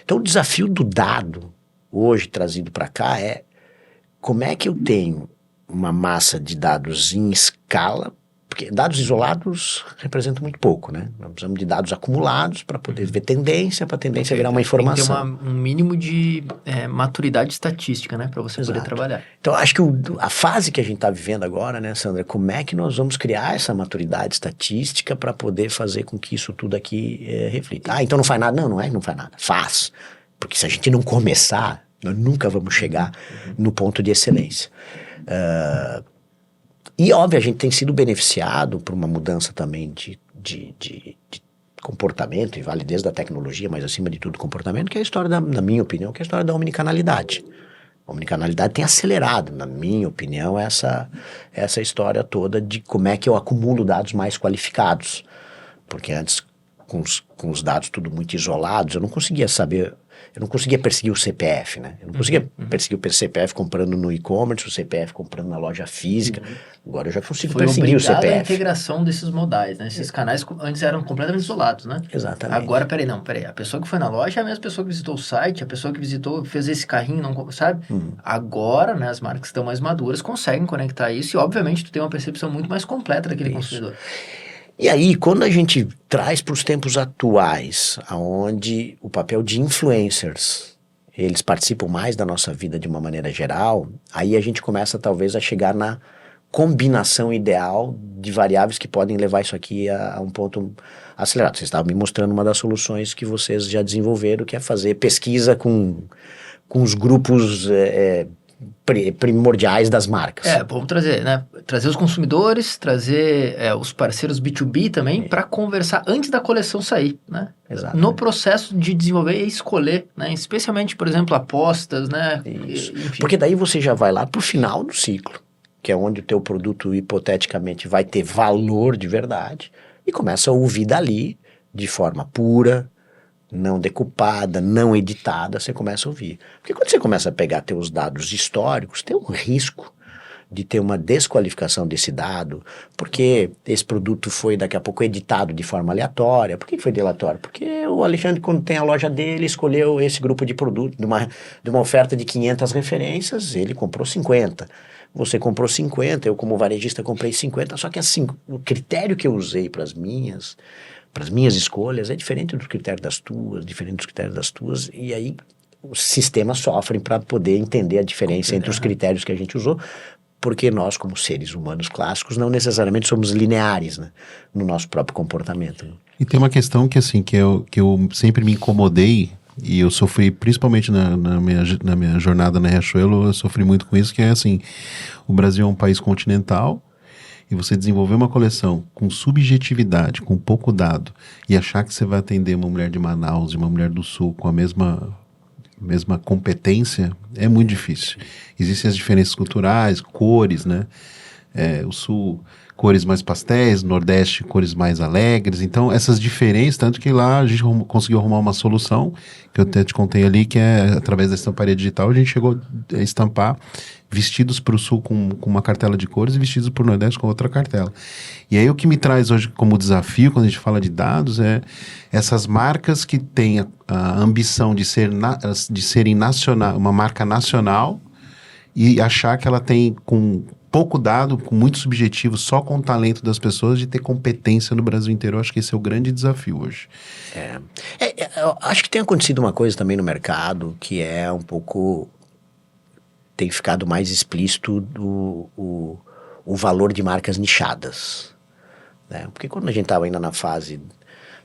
Então, o desafio do dado, hoje trazido para cá, é como é que eu tenho uma massa de dados em escala, porque dados isolados representam muito pouco, né? Nós precisamos de dados acumulados para poder ver tendência, para a tendência virar uma informação. Tem que ter um mínimo de maturidade estatística, né? Para você poder trabalhar. Então, acho que a fase que a gente está vivendo agora, né, Sandra, como é que nós vamos criar essa maturidade estatística para poder fazer com que isso tudo aqui reflita? Ah, então não faz nada? Não é que não faz nada. Faz. Porque se a gente não começar, nós nunca vamos chegar no ponto de excelência. E, óbvio, a gente tem sido beneficiado por uma mudança também de comportamento e validez da tecnologia, mas acima de tudo comportamento, que é a história, na minha opinião, que é a história da omnicanalidade. A omnicanalidade tem acelerado, na minha opinião, essa história toda de como é que eu acumulo dados mais qualificados. Porque antes, com os dados tudo muito isolados, eu não conseguia saber... Eu não conseguia perseguir o CPF, né? Eu não conseguia perseguir o CPF comprando no e-commerce, o CPF comprando na loja física. Agora eu já consigo perseguir o CPF. A integração desses modais, né? Esses canais antes eram completamente isolados, né? Exatamente. Agora, peraí. A pessoa que foi na loja é a mesma pessoa que visitou o site, a pessoa que fez esse carrinho, não, sabe? Agora, né, as marcas que estão mais maduras conseguem conectar isso e, obviamente, tu tem uma percepção muito mais completa daquele consumidor. E aí, quando a gente traz para os tempos atuais, onde o papel de influencers, eles participam mais da nossa vida de uma maneira geral, aí a gente começa talvez a chegar na combinação ideal de variáveis que podem levar isso aqui a um ponto acelerado. Vocês estavam me mostrando uma das soluções que vocês já desenvolveram, que é fazer pesquisa com os grupos... primordiais das marcas. Vamos trazer, né? Trazer os consumidores, trazer os parceiros B2B também para conversar antes da coleção sair, né? Exato. No processo de desenvolver e escolher, né? Especialmente, por exemplo, apostas, né? Enfim. Porque daí você já vai lá pro final do ciclo, que é onde o teu produto hipoteticamente vai ter valor de verdade e começa a ouvir dali de forma pura, não decupada, não editada, você começa a ouvir. Porque quando você começa a pegar teus dados históricos, tem um risco de ter uma desqualificação desse dado, porque esse produto foi daqui a pouco editado de forma aleatória. Por que foi aleatório? Porque o Alexandre, quando tem a loja dele, escolheu esse grupo de produto, de uma oferta de 500 referências, ele comprou 50. Você comprou 50, eu como varejista comprei 50, só que assim, o critério que eu usei para as minhas escolhas é diferente do critério das tuas, e aí os sistemas sofrem para poder entender a diferença entre os critérios que a gente usou, porque nós, como seres humanos clássicos, não necessariamente somos lineares, né, no nosso próprio comportamento. E tem uma questão que, assim, que eu sempre me incomodei, e eu sofri, principalmente na minha jornada na Riachuelo, eu sofri muito com isso, que é assim, o Brasil é um país continental, e você desenvolver uma coleção com subjetividade, com pouco dado, e achar que você vai atender uma mulher de Manaus e uma mulher do Sul com a mesma competência, é muito difícil. Existem as diferenças culturais, cores, né? o Sul cores mais pastéis, Nordeste cores mais alegres. Então, essas diferenças, tanto que lá a gente conseguiu arrumar uma solução, que eu até te contei ali, que é através da estamparia digital, a gente chegou a estampar vestidos para o Sul com uma cartela de cores e vestidos para o Nordeste com outra cartela. E aí o que me traz hoje como desafio, quando a gente fala de dados, é essas marcas que têm a ambição de serem nacional, uma marca nacional, e achar que ela tem, com pouco dado, com muito subjetivo, só com o talento das pessoas, de ter competência no Brasil inteiro. Eu acho que esse é o grande desafio hoje. Eu acho que tem acontecido uma coisa também no mercado, que é um pouco... tem ficado mais explícito o valor de marcas nichadas, né? Porque quando a gente estava ainda na fase...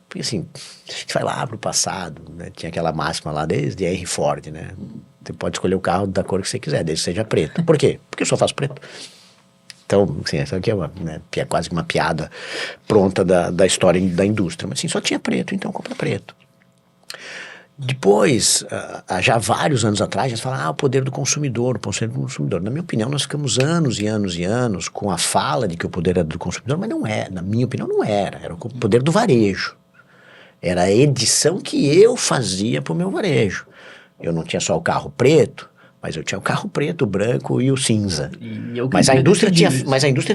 Porque assim, a gente vai lá pro passado, né? Tinha aquela máxima lá desde Henry Ford, né? Você pode escolher o carro da cor que você quiser, desde que seja preto. Por quê? Porque eu só faço preto. Então, assim, essa aqui é quase uma piada pronta da história da indústria. Mas assim, só tinha preto, então compra preto. Depois, já vários anos atrás, a gente fala, o poder do consumidor, o poder do consumidor. Na minha opinião, nós ficamos anos e anos e anos com a fala de que o poder era do consumidor, mas não é. Na minha opinião, não era. Era o poder do varejo. Era a edição que eu fazia para o meu varejo. Eu não tinha só o carro preto, mas eu tinha o carro preto, o branco e o cinza. Mas a indústria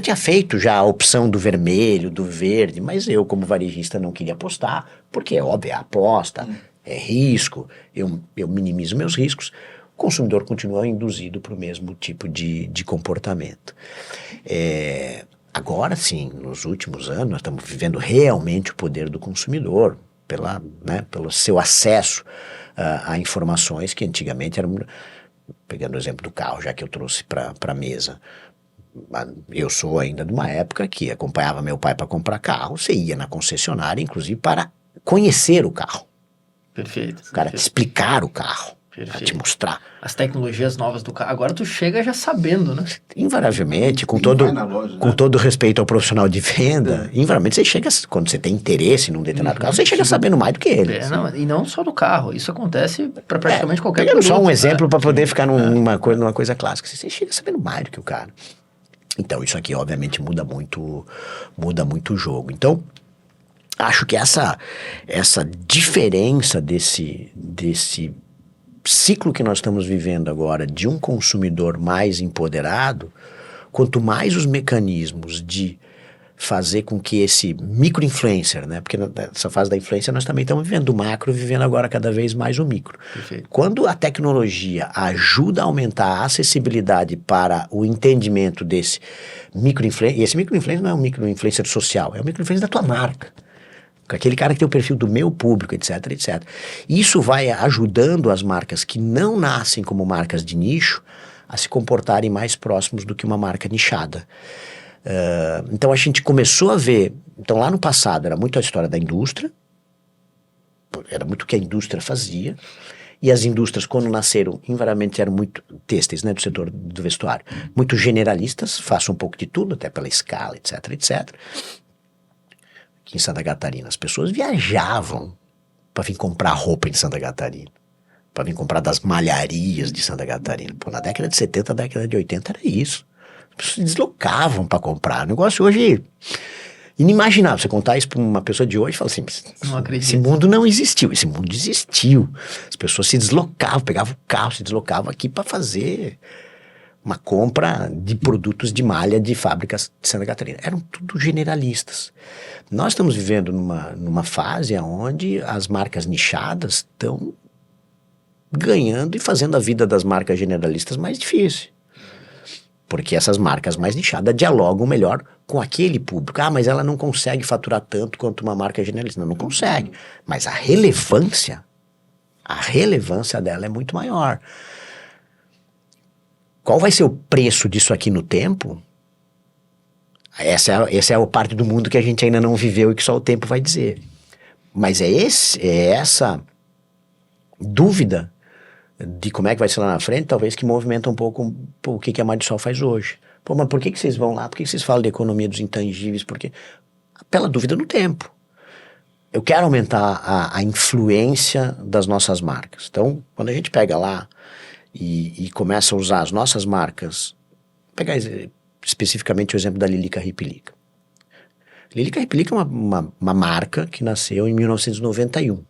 tinha feito já a opção do vermelho, do verde, mas eu, como varejista, não queria apostar, porque, óbvio, é aposta, é risco, eu minimizo meus riscos. O consumidor continua induzido para o mesmo tipo de comportamento. Agora sim, nos últimos anos, nós estamos vivendo realmente o poder do consumidor, pelo seu acesso a informações que antigamente eram... Pegando o exemplo do carro, já que eu trouxe para a mesa, eu sou ainda de uma época que acompanhava meu pai para comprar carro, você ia na concessionária, inclusive, para conhecer o carro. Perfeito. O cara te explicar o carro, para te mostrar. As tecnologias novas do carro. Agora tu chega já sabendo, né? Invariavelmente, com todo respeito ao profissional de venda, invariavelmente você chega, quando você tem interesse num determinado carro, você chega sabendo mais do que ele. E não só do carro, isso acontece para praticamente qualquer produto. Só um exemplo para poder ficar numa coisa clássica. Você chega sabendo mais do que o cara. Então, isso aqui, obviamente, muda muito o jogo. Então, acho que essa diferença desse ciclo que nós estamos vivendo agora de um consumidor mais empoderado, quanto mais os mecanismos de fazer com que esse micro-influencer, né? Porque nessa fase da influência nós também estamos vivendo o macro, vivendo agora cada vez mais o micro. Perfeito. Quando a tecnologia ajuda a aumentar a acessibilidade para o entendimento desse micro-influencer, e esse micro-influencer não é um micro-influencer social, é um micro-influencer da tua marca. Aquele cara que tem o perfil do meu público, etc, etc. Isso vai ajudando as marcas que não nascem como marcas de nicho a se comportarem mais próximos do que uma marca nichada. Então a gente começou a ver... Então lá no passado era muito a história da indústria, era muito o que a indústria fazia, e as indústrias, quando nasceram, invariavelmente eram muito têxteis, né, do setor do vestuário, muito generalistas, façam um pouco de tudo, até pela escala, etc, etc. Aqui em Santa Catarina, as pessoas viajavam para vir comprar roupa em Santa Catarina, para vir comprar das malharias de Santa Catarina. Pô, na década de 70, na década de 80 era isso. As pessoas se deslocavam para comprar. O negócio hoje inimaginável. Você contar isso para uma pessoa de hoje e fala assim, não acredito. Esse mundo não existiu, esse mundo existiu. As pessoas se deslocavam, pegavam o carro, se deslocavam aqui para fazer uma compra de produtos de malha de fábricas de Santa Catarina. Eram tudo generalistas. Nós estamos vivendo numa fase onde as marcas nichadas estão ganhando e fazendo a vida das marcas generalistas mais difícil. Porque essas marcas mais nichadas dialogam melhor com aquele público. Mas ela não consegue faturar tanto quanto uma marca generalista. Não consegue. Mas a relevância dela é muito maior. Qual vai ser o preço disso aqui no tempo? Essa é a parte do mundo que a gente ainda não viveu e que só o tempo vai dizer. Mas é essa dúvida de como é que vai ser lá na frente, talvez que movimenta um pouco o que a Marisol faz hoje. Pô, mas por que vocês vão lá? Por que vocês falam de economia dos intangíveis? Porque pela dúvida no tempo. Eu quero aumentar a influência das nossas marcas. Então, quando a gente pega lá e começa a usar as nossas marcas, pegar especificamente o exemplo da Lilica Ripilica. Lilica Ripilica é uma marca que nasceu em 1991.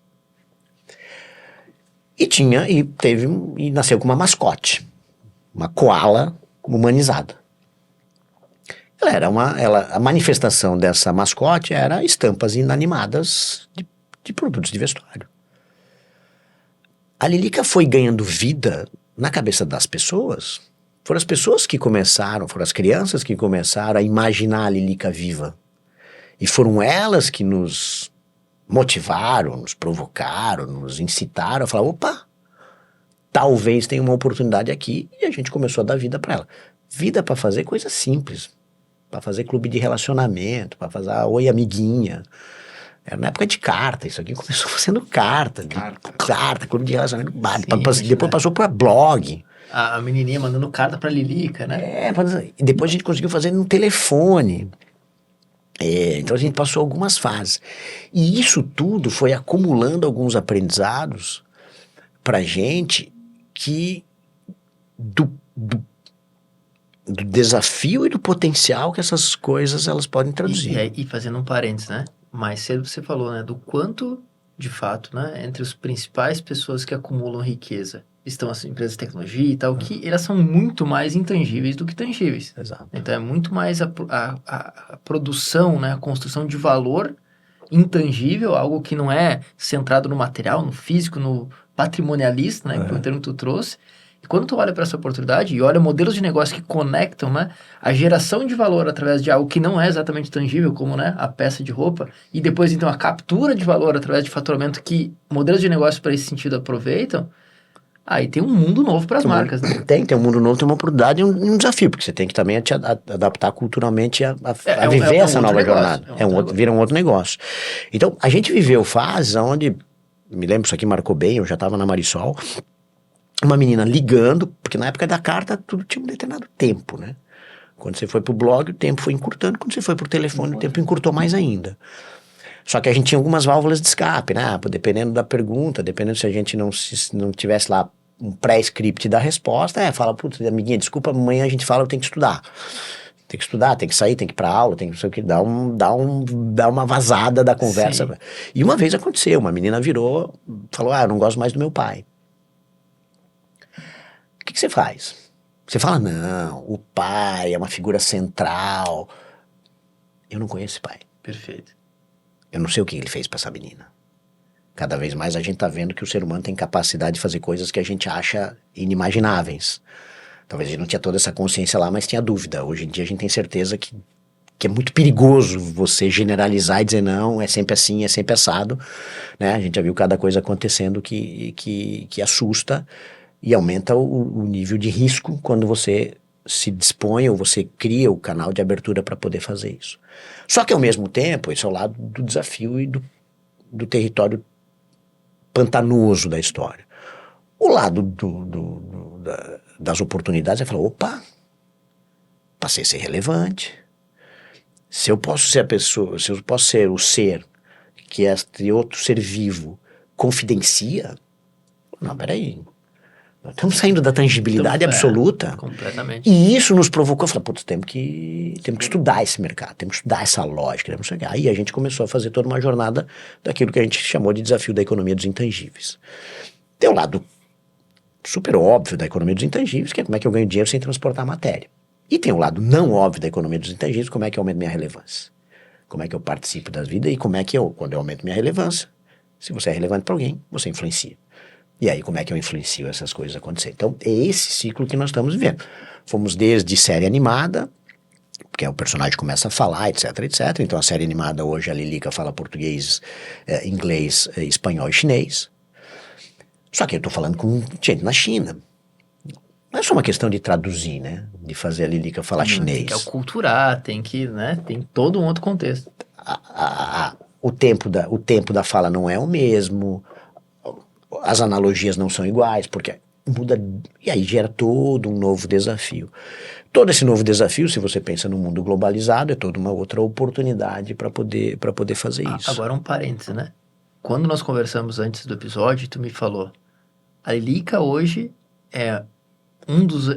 E nasceu com uma mascote, uma koala humanizada. A manifestação dessa mascote era estampas inanimadas de produtos de vestuário. A Lilica foi ganhando vida na cabeça das pessoas. Foram as pessoas que começaram, foram as crianças que começaram a imaginar a Lilica viva. E foram elas que nos motivaram, nos provocaram, nos incitaram a falar, opa, talvez tenha uma oportunidade aqui. E a gente começou a dar vida para ela. Vida para fazer coisas simples. Para fazer clube de relacionamento, para fazer oi amiguinha. Era na época de carta, isso aqui começou fazendo carta, clube de relacionamento. Depois passou para blog. A menininha mandando carta pra Lilica, né? E depois a gente conseguiu fazer no telefone. Então a gente passou algumas fases. E isso tudo foi acumulando alguns aprendizados pra gente que do desafio e do potencial que essas coisas elas podem traduzir. E fazendo um parênteses, né? Mais cedo você falou, né? Do quanto, de fato, né? Entre as principais pessoas que acumulam riqueza estão as empresas de tecnologia e tal, que elas são muito mais intangíveis do que tangíveis. Exato. Então é muito mais a produção, né? A construção de valor intangível, algo que não é centrado no material, no físico, no patrimonialista, né? Que foi o termo que tu trouxe. E quando tu olha para essa oportunidade e olha modelos de negócio que conectam, né, a geração de valor através de algo que não é exatamente tangível, como, né, a peça de roupa, e depois então a captura de valor através de faturamento que modelos de negócio para esse sentido aproveitam, aí tem um mundo novo para as marcas, né? Tem um mundo novo, tem uma oportunidade e um desafio, porque você tem que também te adaptar culturalmente a viver essa nova jornada. Vira um outro negócio. Então, a gente viveu fases onde, me lembro, isso aqui marcou bem, eu já estava na Marisol, uma menina ligando, porque na época da carta tudo tinha um determinado tempo, né? Quando você foi pro blog, o tempo foi encurtando, quando você foi pro telefone, o tempo encurtou mais ainda. Só que a gente tinha algumas válvulas de escape, né? Dependendo da pergunta, dependendo se a gente não tivesse lá um pré-script da resposta, fala, putz, amiguinha, desculpa, amanhã a gente fala, eu tenho que estudar. Tem que estudar, tem que sair, tem que ir pra aula, tem que não sei o que, dar uma vazada da conversa. Sim. E uma vez aconteceu, uma menina virou, falou, eu não gosto mais do meu pai. O que você faz? Você fala, não, o pai é uma figura central. Eu não conheço esse pai. Perfeito. Eu não sei o que ele fez para essa menina. Cada vez mais a gente tá vendo que o ser humano tem capacidade de fazer coisas que a gente acha inimagináveis. Talvez a gente não tinha toda essa consciência lá, mas tinha dúvida. Hoje em dia a gente tem certeza que é muito perigoso você generalizar e dizer não, é sempre assim, é sempre assado. Né? A gente já viu cada coisa acontecendo que assusta. E aumenta o nível de risco quando você se dispõe ou você cria o canal de abertura para poder fazer isso. Só que ao mesmo tempo, esse é o lado do desafio e do território pantanoso da história. O lado das oportunidades é falar, opa, passei a ser relevante. Se eu posso ser a pessoa, se eu posso ser o ser que este outro ser vivo confidencia, não, peraí. Estamos saindo da tangibilidade absoluta. Completamente. E isso nos provocou. Falar, putz, temos que estudar esse mercado, temos que estudar essa lógica. Aí a gente começou a fazer toda uma jornada daquilo que a gente chamou de desafio da economia dos intangíveis. Tem um lado super óbvio da economia dos intangíveis, que é como é que eu ganho dinheiro sem transportar matéria. E tem um lado não óbvio da economia dos intangíveis, como é que eu aumento minha relevância. Como é que eu participo das vidas e como é que quando eu aumento minha relevância, se você é relevante para alguém, você influencia. E aí, como é que eu influencio essas coisas acontecerem? Então, é esse ciclo que nós estamos vivendo. Fomos desde série animada, porque o personagem começa a falar, etc, etc. Então, a série animada hoje, a Lilica fala português, inglês, espanhol e chinês. Só que eu estou falando com gente na China. Não é só uma questão de traduzir, né? De fazer a Lilica falar chinês. Tem que aculturar, tem que, né? Tem todo um outro contexto. O tempo da fala não é o mesmo... As analogias não são iguais, porque muda, e aí gera todo um novo desafio. Todo esse novo desafio, se você pensa no mundo globalizado, é toda uma outra oportunidade para poder fazer isso. Agora um parêntese, né? Quando nós conversamos antes do episódio, tu me falou, a Lilica hoje é um dos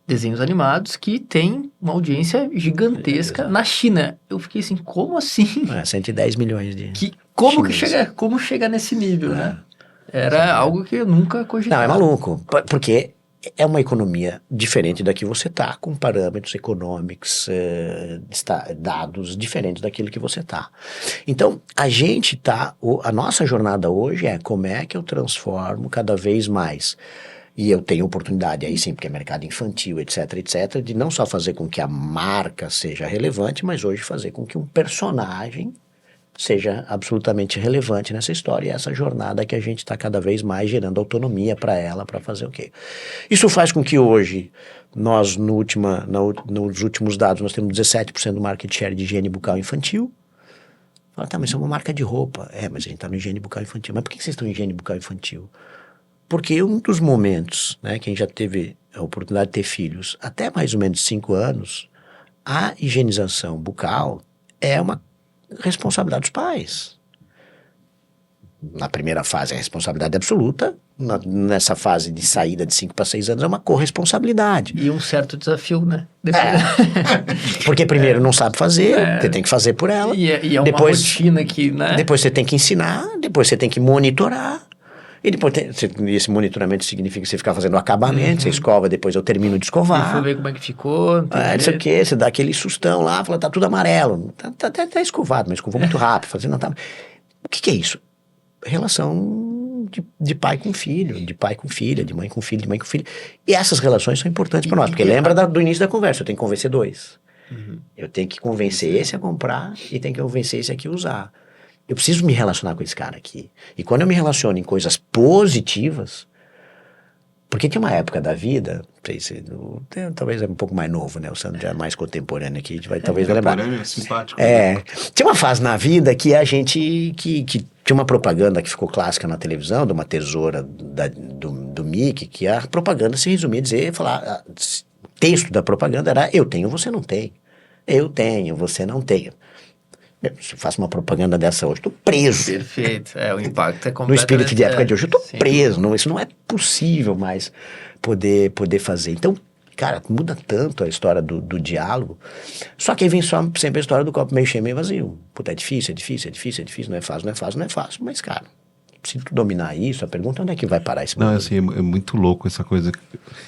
desenhos animados que tem uma audiência gigantesca na China. Eu fiquei assim, como assim? 110 milhões de... Como chega nesse nível, né? Era algo que eu nunca cogitava. Não, é maluco, porque é uma economia diferente da que você tá, com parâmetros econômicos, dados diferentes daquilo que você tá. Então, a nossa jornada hoje é como é que eu transformo cada vez mais. E eu tenho oportunidade aí sim, porque é mercado infantil, etc, etc, de não só fazer com que a marca seja relevante, mas hoje fazer com que um personagem seja absolutamente relevante nessa história. E essa jornada que a gente está cada vez mais gerando autonomia para ela, para fazer o quê? Isso faz com que hoje, nós nos últimos dados, nós temos 17% do market share de higiene bucal infantil. Fala, tá, mas isso é uma marca de roupa. Mas a gente está no higiene bucal infantil. Mas por que vocês estão em higiene bucal infantil? Porque um dos momentos, né, quem já teve a oportunidade de ter filhos, até mais ou menos 5 anos, a higienização bucal é uma responsabilidade dos pais. Na primeira fase é responsabilidade absoluta, nessa fase de saída de 5 para 6 anos é uma corresponsabilidade. E um certo desafio, né? Porque primeiro não sabe fazer, você tem que fazer por ela. E é uma rotina que, né? Depois você tem que ensinar, depois você tem que monitorar. E depois esse monitoramento significa que você ficar fazendo o acabamento, você escova, depois eu termino de escovar. Você foi ver como é que ficou. Não sei o que, você dá aquele sustão lá, fala, tá tudo amarelo. Tá escovado, mas escovou muito rápido. O que é isso? Relação de pai com filho, de pai com filha, de mãe com filho, de mãe com filho. E essas relações são importantes para nós, porque lembra do início da conversa, eu tenho que convencer 2. Eu tenho que convencer esse a comprar e tenho que convencer esse aqui a usar. Eu preciso me relacionar com esse cara aqui. E quando eu me relaciono em coisas positivas, porque tem uma época da vida, talvez é um pouco mais novo, né? O Sandro já é mais contemporâneo aqui, talvez vai lembrar. Contemporâneo é simpático. Tinha uma fase na vida que a gente, que tinha uma propaganda que ficou clássica na televisão, de uma tesoura do Mickey, que a propaganda se resumia a falar, o texto da propaganda era, eu tenho, você não tem. Eu tenho, você não tem. Se eu faço uma propaganda dessa hoje, estou preso. Perfeito, o impacto é completamente... No espírito de época de hoje, eu estou preso. Isso não é possível mais poder fazer. Então, cara, muda tanto a história do diálogo. Só que aí vem sempre a história do copo meio cheio, meio vazio. Puta, é difícil, não é fácil. Mas, cara, se tu dominar isso, a pergunta é onde é que vai parar esse mundo? Não, assim, é muito louco essa coisa.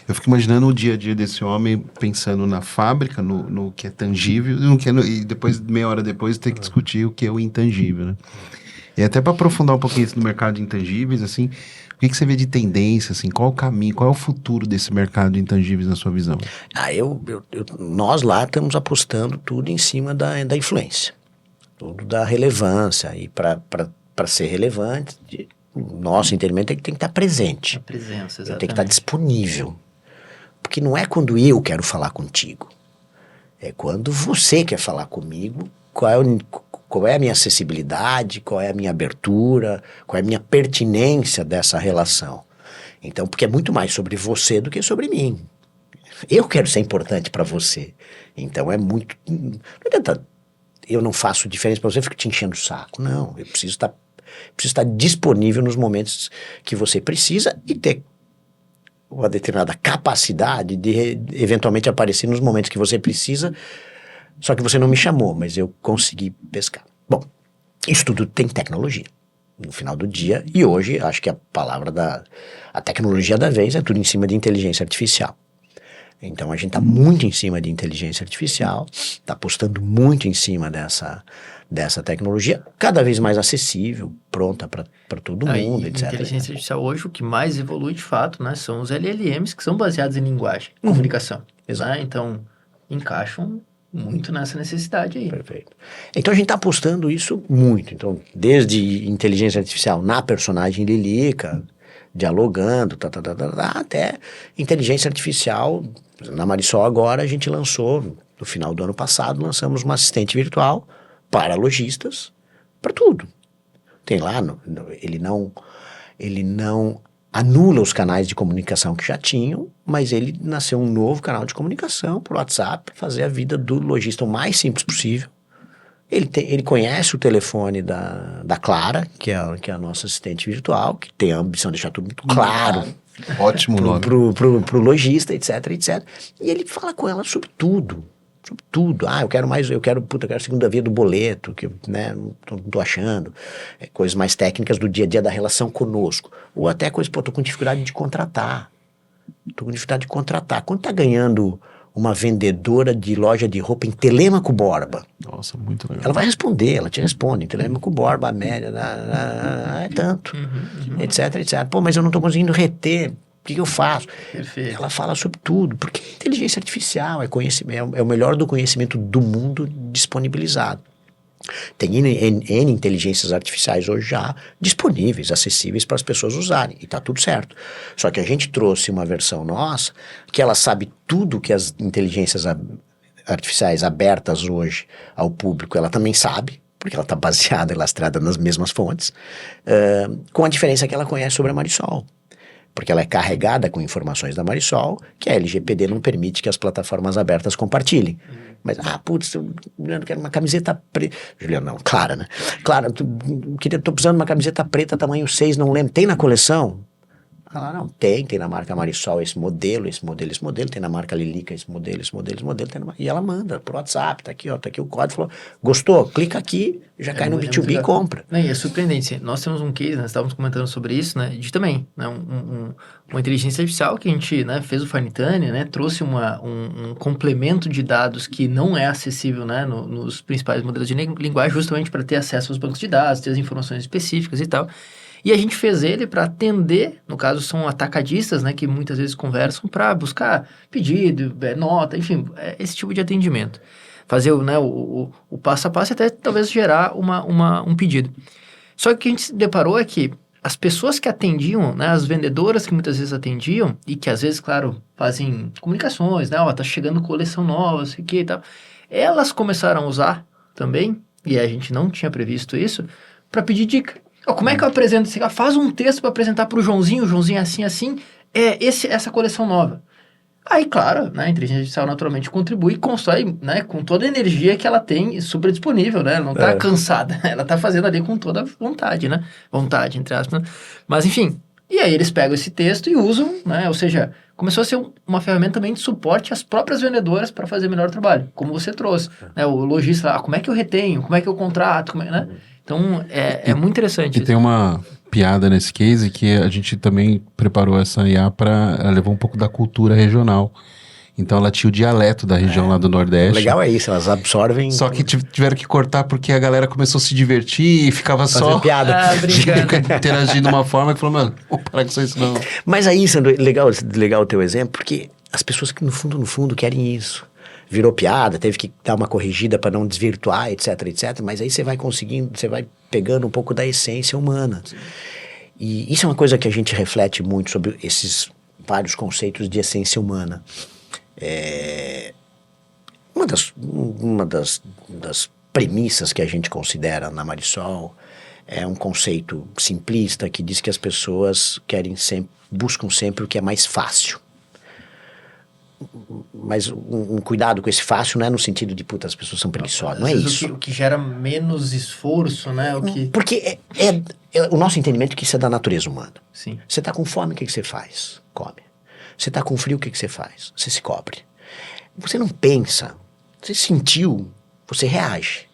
Eu fico imaginando o dia a dia desse homem pensando na fábrica, no que é tangível, e depois, meia hora depois, ter que discutir o que é o intangível, né? E até para aprofundar um pouquinho isso no mercado de intangíveis, assim, o que você vê de tendência, assim, qual o caminho, qual é o futuro desse mercado de intangíveis na sua visão? Nós lá estamos apostando tudo em cima da influência, tudo da relevância, e para ser relevante, o nosso entendimento tem que estar presente. A presença, exatamente. Tem que estar disponível. Porque não é quando eu quero falar contigo. É quando você quer falar comigo, qual é a minha acessibilidade, qual é a minha abertura, qual é a minha pertinência dessa relação. Então, porque é muito mais sobre você do que sobre mim. Eu quero ser importante para você. Então é muito... Não adianta, eu não faço diferença para você, eu fico te enchendo o saco. Não, eu preciso estar disponível nos momentos que você precisa e ter uma determinada capacidade de eventualmente aparecer nos momentos que você precisa, só que você não me chamou, mas eu consegui pescar. Bom, isso tudo tem tecnologia no final do dia, e hoje acho que a palavra a tecnologia da vez é tudo em cima de inteligência artificial. Então a gente está muito em cima de inteligência artificial, está apostando muito em cima dessa tecnologia, cada vez mais acessível, pronta para todo mundo, etc. A inteligência artificial hoje, o que mais evolui de fato, né, são os LLMs, que são baseados em linguagem, comunicação. Exato. Né? Então, encaixam muito nessa necessidade aí. Perfeito. Então a gente está apostando isso muito. Então, desde inteligência artificial na personagem Lilica, dialogando, até inteligência artificial. Na Marisol agora a gente lançou, no final do ano passado, lançamos uma assistente virtual para lojistas, para tudo. Tem lá, ele não anula os canais de comunicação que já tinham, mas ele nasceu um novo canal de comunicação por WhatsApp, para fazer a vida do lojista o mais simples possível. Ele conhece o telefone da Clara, que é a nossa assistente virtual, que tem a ambição de deixar tudo muito claro. Ótimo nome. Pro lojista, etc, etc. E ele fala com ela sobre tudo. Sobre tudo. Eu quero a segunda via do boleto, que, né, não tô achando. Coisas mais técnicas do dia a dia da relação conosco. Ou até coisas, tô com dificuldade de contratar. Quanto tá ganhando uma vendedora de loja de roupa em Telêmaco Borba? Nossa, muito legal. Ela vai responder, ela te responde. Em Telêmaco Borba, a média, é tanto, etc, etc. Pô, mas eu não tô conseguindo reter. O que eu faço? Perfeito. Ela fala sobre tudo, porque é inteligência artificial, é conhecimento, é o melhor do conhecimento do mundo disponibilizado. Tem N inteligências artificiais hoje já disponíveis, acessíveis para as pessoas usarem, e tá tudo certo. Só que a gente trouxe uma versão nossa, que ela sabe tudo que as inteligências artificiais abertas hoje ao público, ela também sabe, porque ela está baseada e lastrada nas mesmas fontes, com a diferença que ela conhece sobre a Marisol. Porque ela é carregada com informações da Marisol, que a LGPD não permite que as plataformas abertas compartilhem. Mas, Juliano, quero uma camiseta preta. Juliano, não, Clara, né? Clara, tô precisando de uma camiseta preta, tamanho 6, não lembro. Tem na coleção? Ela, não, tem na marca Marisol esse modelo, tem na marca Lilica esse modelo, e ela manda por WhatsApp, tá aqui o código, falou, gostou? Clica aqui, já cai no B2B e compra. E é surpreendente, nós temos um case, nós estávamos comentando sobre isso, né, de também, né, uma inteligência artificial que a gente, né, fez o Finitane, né, trouxe um complemento de dados que não é acessível, né, nos principais modelos de linguagem, justamente para ter acesso aos bancos de dados, ter as informações específicas e tal. E a gente fez ele para atender, no caso são atacadistas, né, que muitas vezes conversam para buscar pedido, nota, enfim, esse tipo de atendimento. Fazer, né, o passo a passo e até talvez gerar um pedido. Só que o que a gente se deparou é que as pessoas que atendiam, né, as vendedoras que muitas vezes atendiam e que às vezes, claro, fazem comunicações, né, tá chegando coleção nova, sei o que e tal, elas começaram a usar também, e a gente não tinha previsto isso, para pedir dica. Como é que eu apresento isso? Faz um texto para apresentar para o Joãozinho assim, essa coleção nova. Aí, claro, né, a inteligência artificial naturalmente contribui e constrói, né, com toda a energia que ela tem super disponível, né? Ela não está cansada, ela está fazendo ali com toda a vontade, né? Vontade, entre aspas. Né? Mas, enfim, e aí eles pegam esse texto e usam, né? Ou seja, começou a ser uma ferramenta também de suporte às próprias vendedoras para fazer melhor trabalho, como você trouxe. Né? O lojista, como é que eu retenho? Como é que eu contrato? Né? Então, é muito interessante. E tem uma piada nesse case que a gente também preparou essa IA para levar um pouco da cultura regional. Então, ela tinha o dialeto da região lá do Nordeste. O legal é isso, elas absorvem... Só que tiveram que cortar porque a galera começou a se divertir e ficava só... piada. Brincando. Interagindo de uma forma que falou, mano, vou parar com isso não. Mas aí, Sandro, legal o teu exemplo, porque as pessoas que no fundo querem isso. Virou piada, teve que dar uma corrigida para não desvirtuar, etc, mas aí você vai conseguindo, você vai pegando um pouco da essência humana. Sim. E isso é uma coisa que a gente reflete muito sobre esses vários conceitos de essência humana. Uma das premissas que a gente considera na Marisol é um conceito simplista que diz que as pessoas buscam sempre o que é mais fácil. Mas um cuidado com esse fácil não é no sentido de, as pessoas são preguiçosas, não é isso. O que gera menos esforço, né? Porque o nosso entendimento que isso é da natureza humana. Sim. Você está com fome, o que você faz? Come. Você está com frio, o que você faz? Você se cobre. Você não pensa, você sentiu, você reage.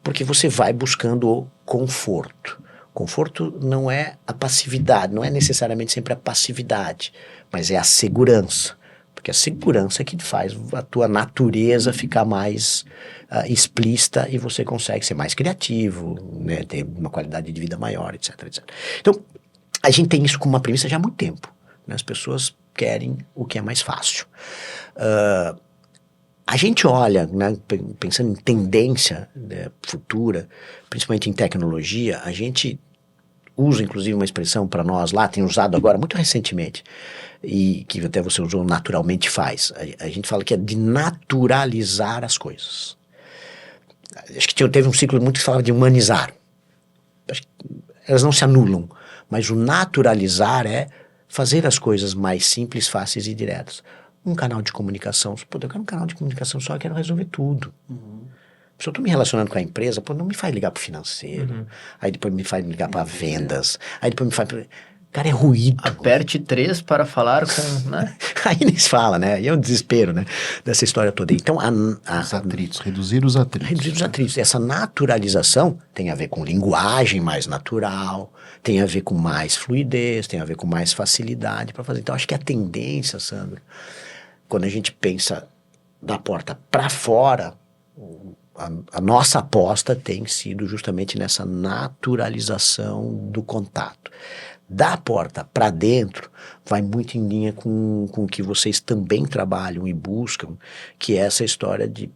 Porque você vai buscando o conforto. Conforto não é a passividade, não é necessariamente sempre a passividade, mas é a segurança. Porque a segurança é que faz a tua natureza ficar mais explícita e você consegue ser mais criativo, né, ter uma qualidade de vida maior, etc. Então, a gente tem isso como uma premissa já há muito tempo. Né? As pessoas querem o que é mais fácil. A gente olha, né, pensando em tendência, né, futura, principalmente em tecnologia, a gente usa inclusive uma expressão para nós lá, tem usado agora muito recentemente, e que até você usou, naturalmente faz. A gente fala que é de naturalizar as coisas. Acho que teve um ciclo muito que falava de humanizar. Acho que elas não se anulam, mas o naturalizar é fazer as coisas mais simples, fáceis e diretas. Um canal de comunicação, eu quero um canal de comunicação só, eu quero resolver tudo. Se eu estou me relacionando com a empresa, não me faz ligar para o financeiro, aí depois me faz ligar para vendas, aí depois me faz... Cara, é ruído. Aperte 3 para falar com, né? Aí nem se fala, né? Aí é um desespero, né? Dessa história toda. Então, Os atritos, reduzir os atritos. reduzir os atritos. Essa naturalização tem a ver com linguagem mais natural, tem a ver com mais fluidez, tem a ver com mais facilidade para fazer. Então, acho que a tendência, Sandro, quando a gente pensa da porta para fora, a nossa aposta tem sido justamente nessa naturalização do contato. Da porta para dentro, vai muito em linha com o que vocês também trabalham e buscam, que é essa história de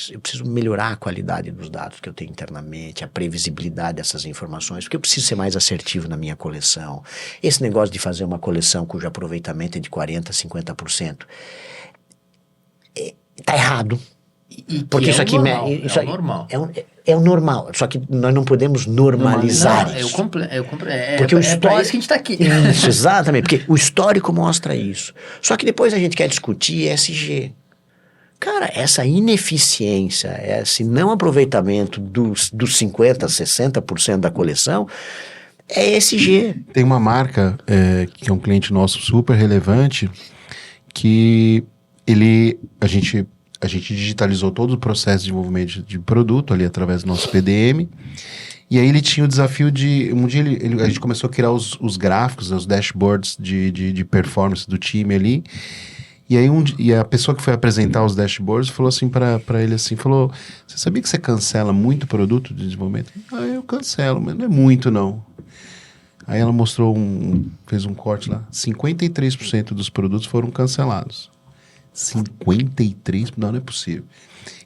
eu preciso melhorar a qualidade dos dados que eu tenho internamente, a previsibilidade dessas informações, porque eu preciso ser mais assertivo na minha coleção. Esse negócio de fazer uma coleção cujo aproveitamento é de 40%, 50%, tá errado. Porque isso aqui é o normal. É o normal, só que nós não podemos normalizar isso. Porque o histórico, pra isso que a gente está aqui. Isso, exatamente, porque o histórico mostra isso. Só que depois a gente quer discutir ESG. Cara, essa ineficiência, esse não aproveitamento dos 50%, 60% da coleção é ESG. Tem uma marca que é um cliente nosso super relevante, que a gente digitalizou todo o processo de desenvolvimento de produto ali através do nosso PDM. E aí ele tinha o desafio de... Um dia a gente começou a criar os gráficos, os dashboards de performance do time ali. E aí e a pessoa que foi apresentar os dashboards falou assim para ele assim, falou, você sabia que você cancela muito produto de desenvolvimento? Eu cancelo, mas não é muito não. Aí ela mostrou fez um corte lá, 53% dos produtos foram cancelados. 53%? Não é possível.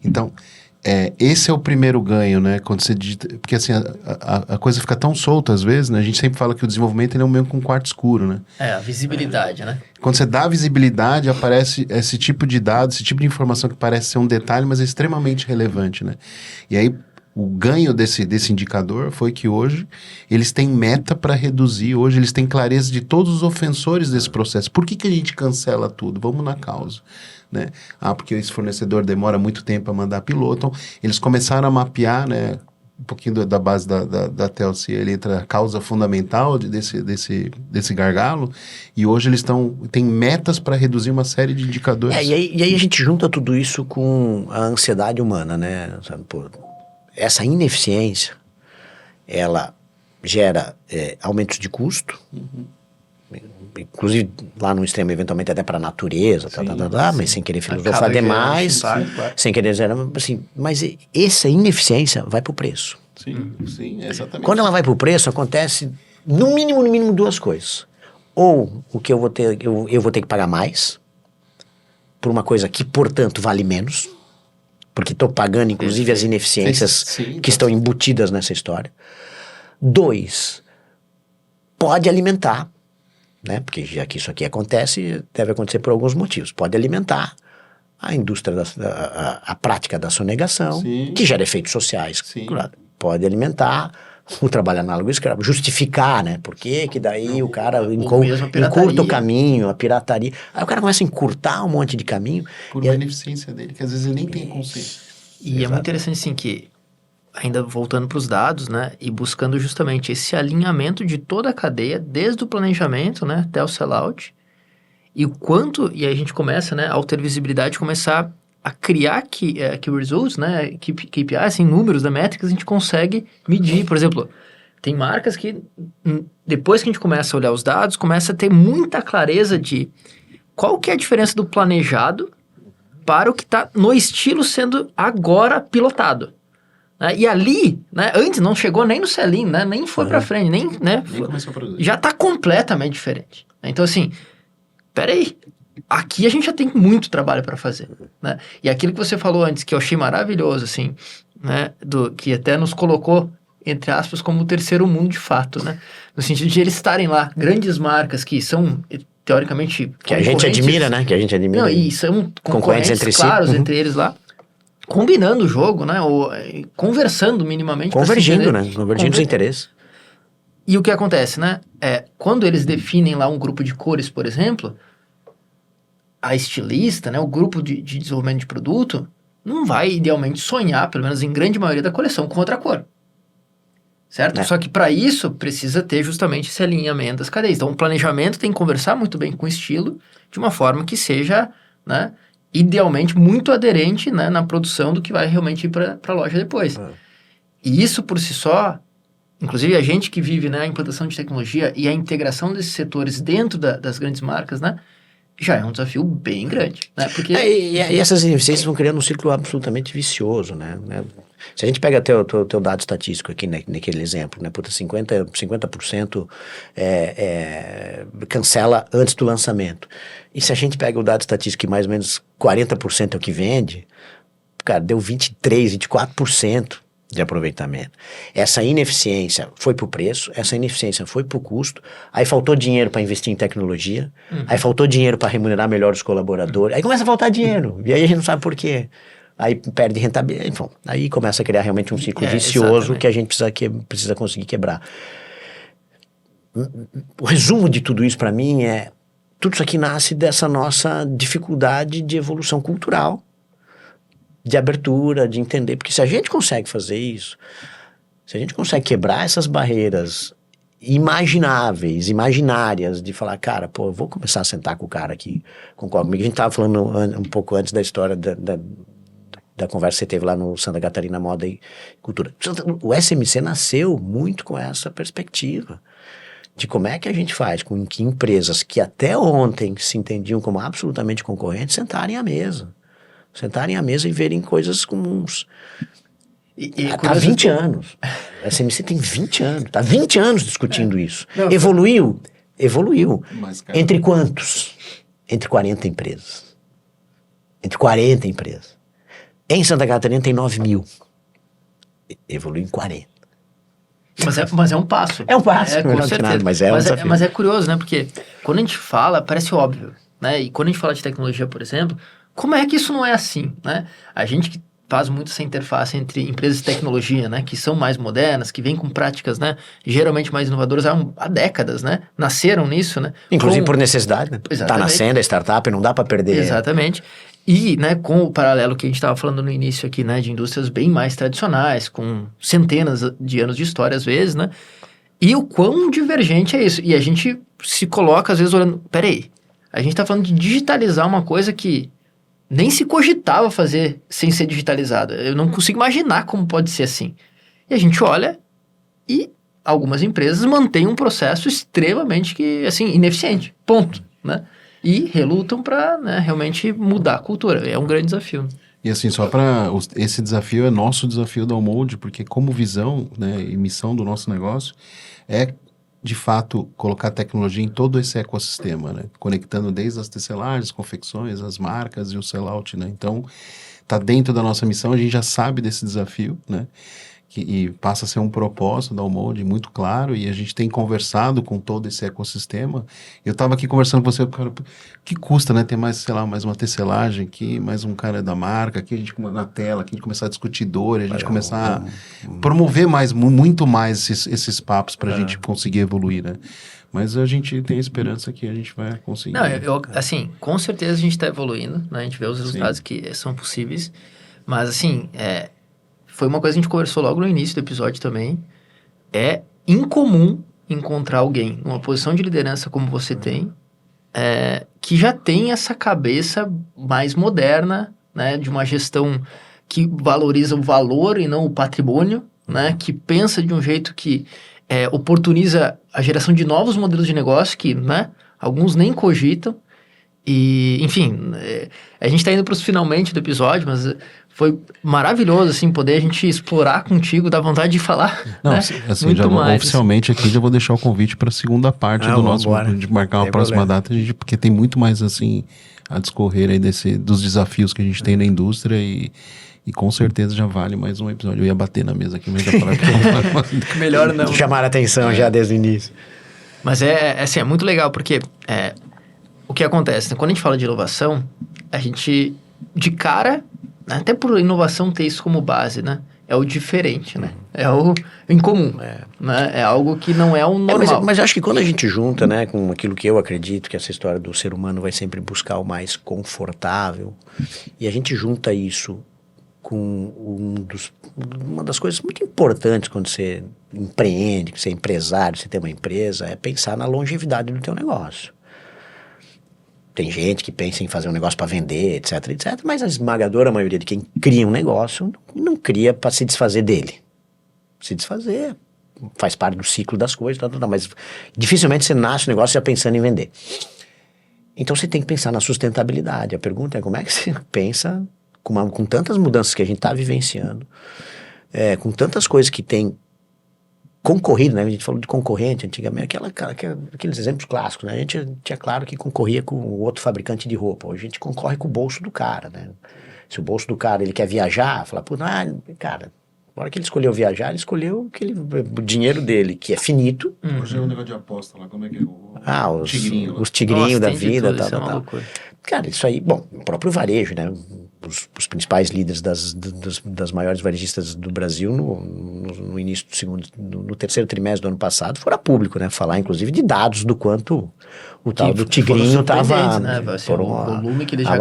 Então, esse é o primeiro ganho, né? Quando você digita, porque assim, a coisa fica tão solta às vezes, né? A gente sempre fala que o desenvolvimento ele é um meio com um quarto escuro, né? A visibilidade, né? Quando você dá visibilidade, aparece esse tipo de dado, esse tipo de informação que parece ser um detalhe, mas é extremamente relevante, né? E aí, o ganho desse indicador foi que hoje eles têm meta para reduzir, hoje eles têm clareza de todos os ofensores desse processo. Por que a gente cancela tudo? Vamos na causa, né? Porque esse fornecedor demora muito tempo a mandar piloto. Então, eles começaram a mapear, né, um pouquinho da base da TLC, ele entra a causa fundamental desse gargalo, e hoje eles têm metas para reduzir uma série de indicadores. E aí a gente junta tudo isso com a ansiedade humana, né? Sabe, essa ineficiência, ela gera aumentos de custo, inclusive lá no extremo, eventualmente até para a natureza, mas sem querer filosofar demais, sem querer dizer, assim, mas essa ineficiência vai para o preço. Sim, exatamente. Quando ela vai para o preço, acontece no mínimo duas coisas. Ou o que eu vou ter que pagar mais por uma coisa que, portanto, vale menos, porque estou pagando, inclusive, as ineficiências que estão embutidas nessa história. 2, pode alimentar, né? Porque já que isso aqui acontece, deve acontecer por alguns motivos. Pode alimentar a indústria, a prática da sonegação, que gera efeitos sociais. Claro. Pode alimentar o trabalho análogo escravo, justificar, né? Por que daí o cara encurta o caminho, a pirataria. Aí o cara começa a encurtar um monte de caminho. Por uma ineficiência dele, que às vezes ele nem tem consciência. E é muito interessante, assim, que ainda voltando para os dados, né? E buscando justamente esse alinhamento de toda a cadeia, desde o planejamento, né? Até o sellout. E o quanto... E aí a gente começa, né? Ao ter visibilidade, começar a criar key results, né? KPI, assim, números da métricas, a gente consegue medir. Por exemplo, tem marcas que, depois que a gente começa a olhar os dados, começa a ter muita clareza de qual que é a diferença do planejado para o que está no estilo sendo agora pilotado. Né? E ali, né, antes não chegou nem no sell-in, né, nem foi para frente, nem começou a produzir. Já está completamente diferente. Então, assim, peraí, aqui a gente já tem muito trabalho para fazer. Né? E aquilo que você falou antes, que eu achei maravilhoso, assim, né, que até nos colocou, entre aspas, como o terceiro mundo de fato, né? No sentido de eles estarem lá, grandes marcas que são... teoricamente... Que a gente admira, né? Que a gente admira. Não, e são concorrentes entre claros entre eles lá, combinando o jogo, né? Ou conversando minimamente. Convergindo, né? Convergindo os interesses. E o que acontece, né? Quando eles definem lá um grupo de cores, por exemplo, a estilista, né? O grupo de desenvolvimento de produto não vai, idealmente, sonhar, pelo menos em grande maioria da coleção, com outra cor. certo? Só que para isso precisa ter justamente esse alinhamento das cadeias. Então o planejamento tem que conversar muito bem com o estilo, de uma forma que seja, né, idealmente muito aderente, né, na produção do que vai realmente ir para a loja depois. E isso por si só, inclusive a gente que vive, né, a implantação de tecnologia e a integração desses setores dentro das grandes marcas, né, já é um desafio bem grande, né? Porque... E essas ineficiências vão criando um ciclo absolutamente vicioso, né? Se a gente pega teu dado estatístico aqui, né, naquele exemplo, né? Puta, 50% cancela antes do lançamento. E se a gente pega o dado estatístico que mais ou menos 40% é o que vende, cara, deu 24% de aproveitamento. Essa ineficiência foi pro preço, essa ineficiência foi pro custo, aí faltou dinheiro para investir em tecnologia, aí faltou dinheiro para remunerar melhor os colaboradores, aí começa a faltar dinheiro, e aí a gente não sabe por quê. Aí perde rentabilidade, enfim, aí começa a criar realmente um ciclo vicioso exatamente. Que a gente precisa conseguir quebrar. O resumo de tudo isso para mim é, tudo isso aqui nasce dessa nossa dificuldade de evolução cultural, de abertura, de entender, porque se a gente consegue fazer isso, se a gente consegue quebrar essas barreiras imaginárias, de falar, cara, pô, eu vou começar a sentar com o cara aqui, concorda comigo? A gente tava falando um pouco antes da história da conversa que você teve lá no Santa Catarina Moda e Cultura. O SMC nasceu muito com essa perspectiva de como é que a gente faz com que empresas que até ontem se entendiam como absolutamente concorrentes sentarem à mesa e verem coisas comuns. Há 20 anos. A SMC tem 20 anos. Está 20 anos discutindo isso. Não, Evoluiu. Entre quantos? Entre 40 empresas. Em Santa Catarina tem 9 mil. Evoluiu em 40. Mas é um passo. É um passo. Com certeza. Mas é um desafio. Mas é curioso, né? Porque quando a gente fala, parece óbvio, né? E quando a gente fala de tecnologia, por exemplo, como é que isso não é assim, né? A gente que faz muito essa interface entre empresas de tecnologia, né? Que são mais modernas, que vêm com práticas, né? Geralmente mais inovadoras há décadas, né? Nasceram nisso, né? Inclusive por necessidade, né? Está nascendo a startup, não dá para perder. Exatamente. E, né, com o paralelo que a gente estava falando no início aqui, né? De indústrias bem mais tradicionais, com centenas de anos de história, às vezes, né? E o quão divergente é isso. E a gente se coloca, às vezes, olhando... Peraí, a gente está falando de digitalizar uma coisa que nem se cogitava fazer sem ser digitalizada. Eu não consigo imaginar como pode ser assim. E a gente olha e algumas empresas mantêm um processo extremamente ineficiente. Ponto, né? E relutam para, né, realmente mudar a cultura. É um grande desafio. E assim, só para... Esse desafio é nosso desafio da Almode, porque como visão, né, e missão do nosso negócio é, de fato, colocar tecnologia em todo esse ecossistema, né? Conectando desde as tecelagens, confecções, as marcas e o sellout, né? Então, tá dentro da nossa missão, a gente já sabe desse desafio, né? E passa a ser um propósito da Almode muito claro, e a gente tem conversado com todo esse ecossistema. Eu estava aqui conversando com você, cara, que custa, né? Ter mais, sei lá, mais uma tecelagem aqui, mais um cara da marca, aqui a gente na tela, aqui a gente começar a discutir dor, a gente começar a promover muito mais esses papos para a gente conseguir evoluir, né? Mas a gente tem esperança que a gente vai conseguir. Não, assim, com certeza a gente está evoluindo, né? A gente vê os resultados que são possíveis, mas assim, foi uma coisa que a gente conversou logo no início do episódio também. É incomum encontrar alguém numa posição de liderança como você tem, que já tem essa cabeça mais moderna, né, de uma gestão que valoriza o valor e não o patrimônio, né, que pensa de um jeito que oportuniza a geração de novos modelos de negócio que, né, alguns nem cogitam. E, enfim, a gente está indo para os finalmente do episódio, mas foi maravilhoso, assim, poder a gente explorar contigo, dar vontade de falar. Não, né? assim, muito já mais. Oficialmente aqui já vou deixar o convite para a segunda parte do nosso, de marcar uma próxima data, porque tem muito mais, assim, a discorrer aí dos desafios que a gente tem na indústria e com certeza já vale mais um episódio. Eu ia bater na mesa aqui, mas já falar que melhor não. Chamar a atenção já desde o início. Mas assim, é muito legal, porque o que acontece, né? Quando a gente fala de inovação, a gente, de cara, até por inovação ter isso como base, né? É o diferente, né? É o incomum, né? É algo que não é o normal. Mas eu acho que quando a gente junta, né, com aquilo que eu acredito, que essa história do ser humano vai sempre buscar o mais confortável, e a gente junta isso uma das coisas muito importantes quando você empreende, que você é empresário, você tem uma empresa, é pensar na longevidade do teu negócio. Tem gente que pensa em fazer um negócio para vender, etc, etc, mas a esmagadora maioria de quem cria um negócio não cria para se desfazer dele. Se desfazer faz parte do ciclo das coisas, mas dificilmente você nasce um negócio já pensando em vender. Então você tem que pensar na sustentabilidade. A pergunta é como é que você pensa com tantas mudanças que a gente está vivenciando, com tantas coisas que tem concorrido, né? A gente falou de concorrente antigamente, aqueles exemplos clássicos, né? A gente tinha claro que concorria com o outro fabricante de roupa. Hoje a gente concorre com o bolso do cara, né? Se o bolso do cara ele quer viajar, fala, pô, cara, na hora que ele escolheu viajar, ele escolheu o dinheiro dele, que é finito. Hoje é um negócio de aposta lá, como é que é? Os tigrinhos da vida, tudo, tal. Cara, isso aí, bom, o próprio varejo, né? Os principais líderes das maiores varejistas do Brasil no início no terceiro trimestre do ano passado foram a público, né? Falar inclusive de dados do quanto o tal do tigrinho estava... Né? O volume que ele já...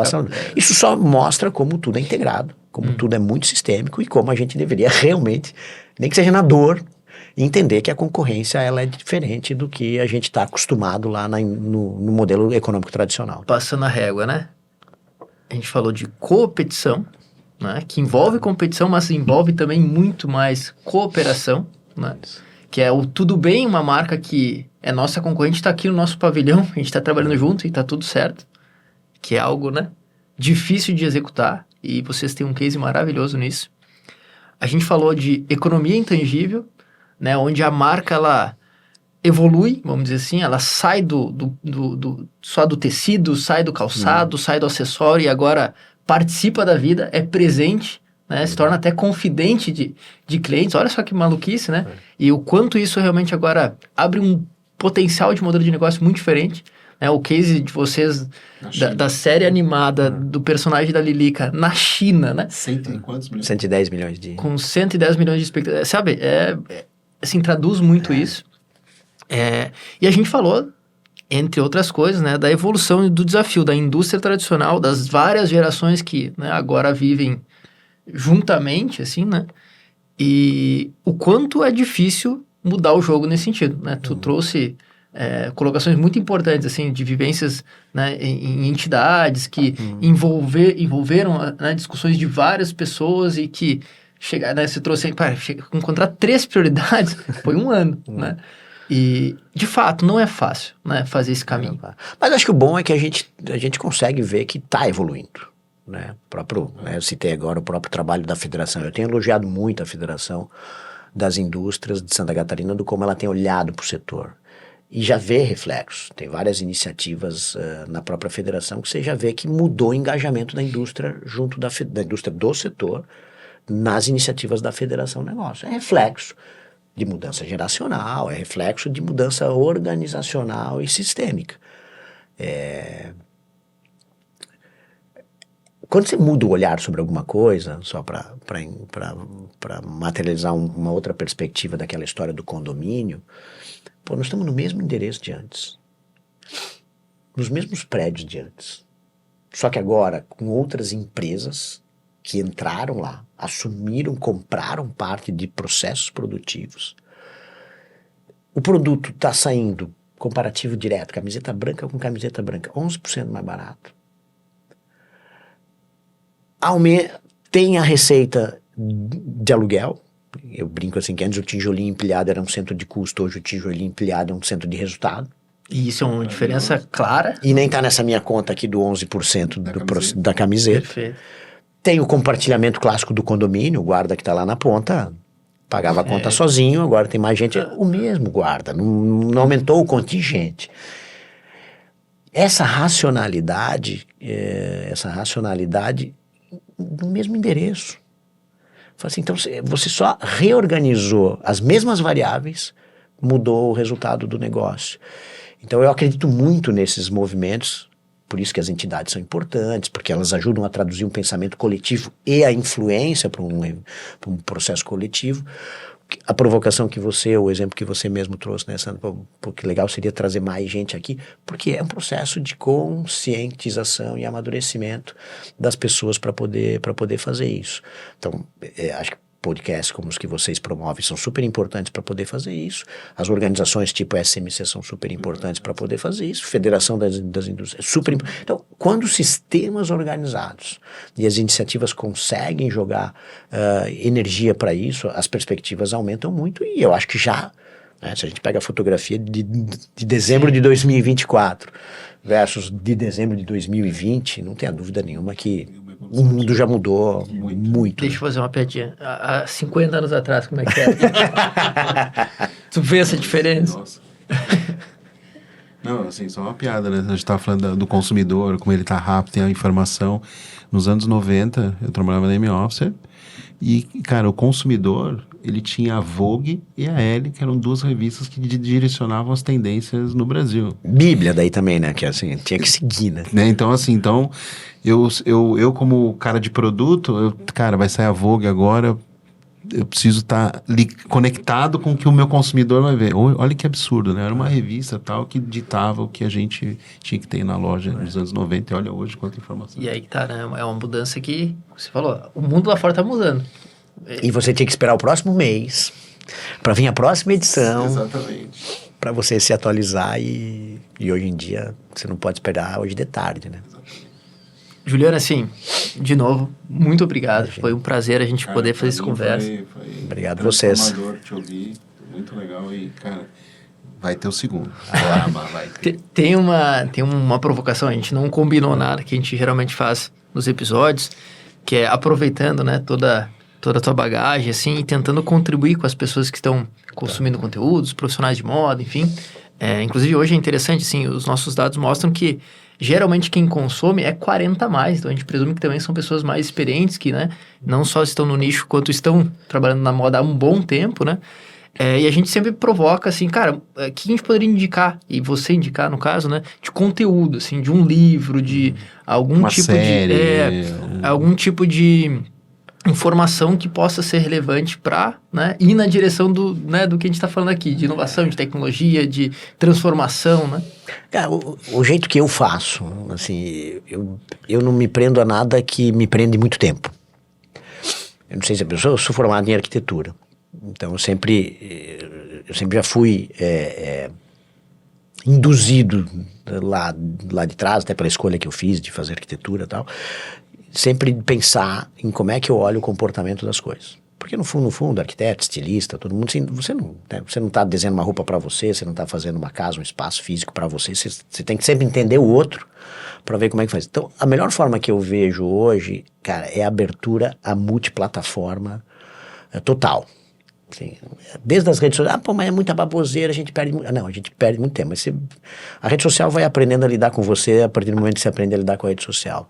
Isso só mostra como tudo é integrado, como tudo é muito sistêmico e como a gente deveria realmente, nem que seja na dor, entender que a concorrência ela é diferente do que a gente está acostumado lá no modelo econômico tradicional. Passando a régua, né? A gente falou de competição, né? Que envolve competição, mas envolve também muito mais cooperação, né? Que é o Tudo Bem, uma marca que é nossa concorrente, está aqui no nosso pavilhão, a gente está trabalhando junto e está tudo certo, que é algo, né? Difícil de executar e vocês têm um case maravilhoso nisso. A gente falou de economia intangível, né? Onde a marca, ela evolui, vamos dizer assim, ela sai só do tecido, sai do calçado, sai do acessório e agora participa da vida, é presente, né? Se torna até confidente de clientes. Olha só que maluquice, né? E o quanto isso realmente agora abre um potencial de modelo de negócio muito diferente, né? O case de vocês da série animada do personagem da Lilica na China, né? Quantos milhões? 110 milhões de... Com 110 milhões de espectadores. Sabe, assim, traduz muito isso. E a gente falou, entre outras coisas, né, da evolução e do desafio da indústria tradicional, das várias gerações que, né, agora vivem juntamente, assim, né, e o quanto é difícil mudar o jogo nesse sentido, né, tu trouxe colocações muito importantes, assim, de vivências, né, em entidades que envolveram, né, discussões de várias pessoas e que chegar, né, você trouxe, encontrar 3 prioridades, foi um ano, né. E, de fato, não é fácil, né, fazer esse caminho. Mas acho que o bom é que a gente consegue ver que está evoluindo, né? Eu citei agora o próprio trabalho da federação. Eu tenho elogiado muito a Federação das Indústrias de Santa Catarina, do como ela tem olhado para o setor. E já vê reflexos. Tem várias iniciativas na própria federação que você já vê que mudou o engajamento da indústria junto da indústria do setor nas iniciativas da Federação Negócio. É reflexo de mudança geracional, é reflexo de mudança organizacional e sistêmica. Quando você muda o olhar sobre alguma coisa, só para materializar uma outra perspectiva daquela história do condomínio, nós estamos no mesmo endereço de antes, nos mesmos prédios de antes, só que agora com outras empresas que entraram lá, assumiram, compraram parte de processos produtivos. O produto está saindo, comparativo direto, camiseta branca com camiseta branca, 11% mais barato. Tem a receita de aluguel. Eu brinco assim que antes o tijolinho empilhado era um centro de custo, hoje o tijolinho empilhado é um centro de resultado. E isso é uma diferença clara. E nem está nessa minha conta aqui do 11% da camiseta. Perfeito. Tem o compartilhamento clássico do condomínio, o guarda que está lá na ponta pagava a conta sozinho, agora tem mais gente, o mesmo guarda, não aumentou o contingente. Essa racionalidade no mesmo endereço. Assim, então você só reorganizou as mesmas variáveis, mudou o resultado do negócio. Então eu acredito muito nesses movimentos. Por isso que as entidades são importantes, porque elas ajudam a traduzir um pensamento coletivo e a influência para um processo coletivo, a provocação que você, o exemplo que você mesmo trouxe, né, Sandro? Pô, que legal seria trazer mais gente aqui, porque é um processo de conscientização e amadurecimento das pessoas para poder fazer isso. Então, acho que podcasts como os que vocês promovem são super importantes para poder fazer isso. As organizações tipo SMC são super importantes para poder fazer isso. Federação das Indústrias é super importante. Então, quando os sistemas organizados e as iniciativas conseguem jogar energia para isso, as perspectivas aumentam muito e eu acho que já, né, se a gente pega a fotografia de dezembro de 2024 versus de dezembro de 2020, não tenha dúvida nenhuma que o mundo já mudou muito. Deixa eu fazer uma piadinha. Há 50 anos atrás, como é que era? Tu vê essa diferença? Nossa. Não, assim, só uma piada, né? A gente tava falando do consumidor, como ele tá rápido, tem a informação. Nos anos 90, eu trabalhava na M-Officer e, cara, o consumidor, ele tinha a Vogue e a Elle, que eram duas revistas que direcionavam as tendências no Brasil. Bíblia daí também, né? Que assim, tinha que seguir, né? Então, assim, eu como cara de produto, cara, vai sair a Vogue agora, eu preciso estar conectado com o que o meu consumidor vai ver. Olha que absurdo, né? Era uma revista tal que ditava o que a gente tinha que ter na loja nos anos 90 e olha hoje quanta informação. E aí que tá, né? É uma mudança que, você falou, o mundo lá fora tá mudando. E você tinha que esperar o próximo mês para vir a próxima edição. Exatamente. Para você se atualizar e hoje em dia você não pode esperar hoje de tarde, né? Juliana, assim, de novo, muito obrigado. Foi um prazer a gente poder fazer essa conversa. Foi obrigado a vocês. Transformador te ouvir, muito legal e, cara, vai ter o segundo. Vai ter. Tem uma provocação, a gente não combinou nada, que a gente geralmente faz nos episódios, que é aproveitando, né, toda a tua bagagem, assim, e tentando contribuir com as pessoas que estão consumindo conteúdos, profissionais de moda, enfim. Inclusive, hoje é interessante, assim, os nossos dados mostram que geralmente quem consome é 40 a mais, então a gente presume que também são pessoas mais experientes que, né, não só estão no nicho, quanto estão trabalhando na moda há um bom tempo, né, e a gente sempre provoca, assim, cara, o que a gente poderia indicar, e você indicar, no caso, né, de conteúdo, assim, de um livro, de algum uma tipo série, algum tipo de informação que possa ser relevante para, né, ir na direção do que a gente está falando aqui, de inovação, de tecnologia, de transformação, né? Cara, o jeito que eu faço, assim, eu não me prendo a nada que me prende muito tempo. Eu não sei se a pessoa, eu sou formado em arquitetura, então eu sempre já fui induzido lá de trás, até pela escolha que eu fiz de fazer arquitetura e tal, sempre pensar em como é que eu olho o comportamento das coisas. Porque no fundo, arquiteto, estilista, todo mundo, você não está desenhando uma roupa para você não está fazendo uma casa, um espaço físico para você tem que sempre entender o outro para ver como é que faz. Então, a melhor forma que eu vejo hoje, cara, é a abertura à multiplataforma total. Assim, desde as redes sociais, mas é muita baboseira, a gente perde muito tempo. Mas a rede social vai aprendendo a lidar com você a partir do momento que você aprende a lidar com a rede social.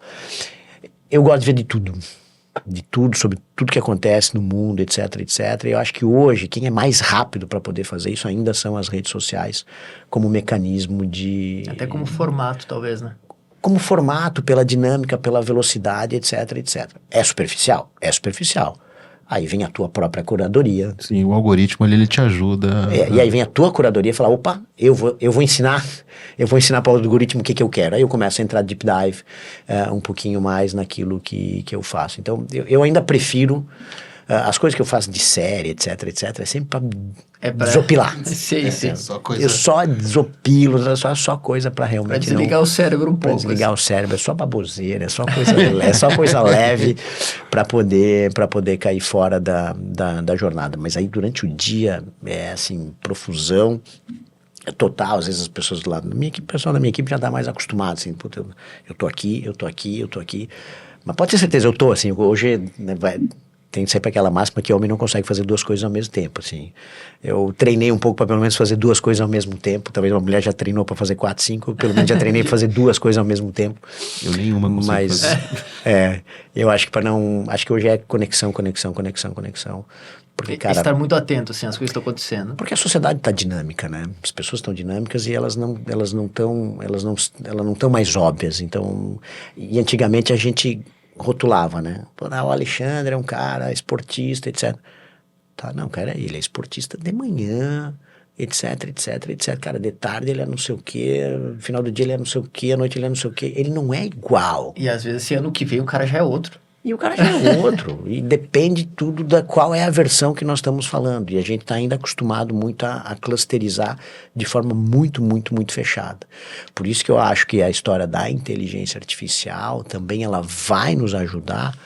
Eu gosto de ver de tudo, sobre tudo que acontece no mundo, etc, etc. E eu acho que hoje, quem é mais rápido para poder fazer isso ainda são as redes sociais, como mecanismo de... Até como formato, talvez, né? Como formato, pela dinâmica, pela velocidade, etc, etc. É superficial? É superficial. Aí vem a tua própria curadoria. Sim, o algoritmo ali, ele te ajuda. E aí vem a tua curadoria e fala, opa, eu vou ensinar para o algoritmo o que eu quero. Aí eu começo a entrar deep dive um pouquinho mais naquilo que eu faço. Então, eu ainda prefiro as coisas que eu faço de série, etc, etc, é sempre para desopilar. Sim. Só coisa... Eu só desopilo, só coisa para realmente... Para desligar o cérebro um pouco. Para desligar o cérebro, é só baboseira, é só coisa leve para poder cair fora da jornada. Mas aí durante o dia é assim, profusão total. Às vezes as pessoas do lado da minha equipe, o pessoal da minha equipe já tá mais acostumado, assim, puta, eu tô aqui. Mas pode ter certeza, eu tô assim, hoje, né, tem sempre aquela máxima que o homem não consegue fazer duas coisas ao mesmo tempo, assim. Eu treinei um pouco para pelo menos fazer duas coisas ao mesmo tempo. Talvez uma mulher já treinou para fazer 4, 5. Pelo menos já treinei para fazer duas coisas ao mesmo tempo. Eu nenhuma consigo fazer. Eu acho que acho que hoje é conexão. Porque, cara, estar muito atento, assim, às coisas que estão acontecendo. Porque a sociedade está dinâmica, né? As pessoas estão dinâmicas e elas não estão mais óbvias. Então, e antigamente a gente rotulava, né? O Alexandre é um cara esportista, etc. Tá? Não, cara, ele é esportista de manhã, etc, etc, etc. Cara, de tarde ele é não sei o quê, no final do dia ele é não sei o quê, à noite ele é não sei o quê. Ele não é igual. E às vezes esse ano que vem o cara já é outro. E o cara já é outro. E depende tudo da qual é a versão que nós estamos falando. E a gente está ainda acostumado muito a clusterizar de forma muito, muito, muito fechada. Por isso que eu acho que a história da inteligência artificial também ela vai nos ajudar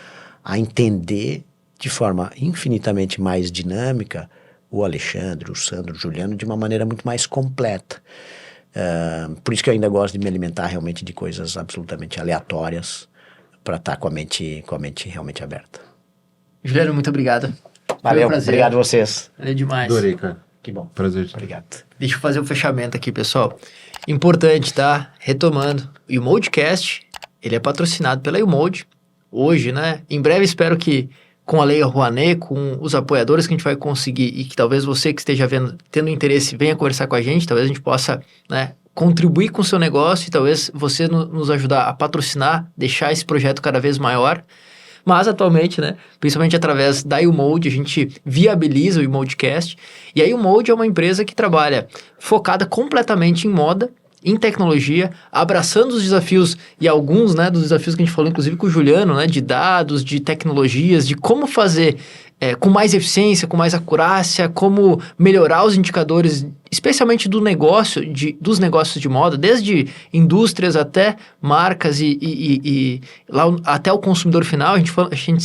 a entender de forma infinitamente mais dinâmica o Alexandre, o Sandro, o Juliano de uma maneira muito mais completa. Por isso que eu ainda gosto de me alimentar realmente de coisas absolutamente aleatórias para estar com a mente realmente aberta. Juliano, muito obrigado. Valeu, Foi um prazer. obrigado a vocês. Valeu demais. Adorei, cara. Que bom. Prazer. Obrigado. Deixa eu fazer o fechamento aqui, pessoal. Importante, tá? Retomando. O Umodcast, ele é patrocinado pela Umod. Hoje, né? Em breve, espero que com a Lei Rouanet, com os apoiadores que a gente vai conseguir e que talvez você que esteja tendo interesse venha conversar com a gente, talvez a gente possa, né, contribuir com o seu negócio e talvez você nos ajudar a patrocinar, deixar esse projeto cada vez maior. Mas atualmente, né, principalmente através da Umod, a gente viabiliza o Umodcast. E a Umod é uma empresa que trabalha focada completamente em moda, em tecnologia, abraçando os desafios e alguns, né, dos desafios que a gente falou, inclusive com o Juliano, né, de dados, de tecnologias, de como fazer com mais eficiência, com mais acurácia, como melhorar os indicadores, especialmente dos negócios de moda, desde indústrias até marcas e lá até o consumidor final. A gente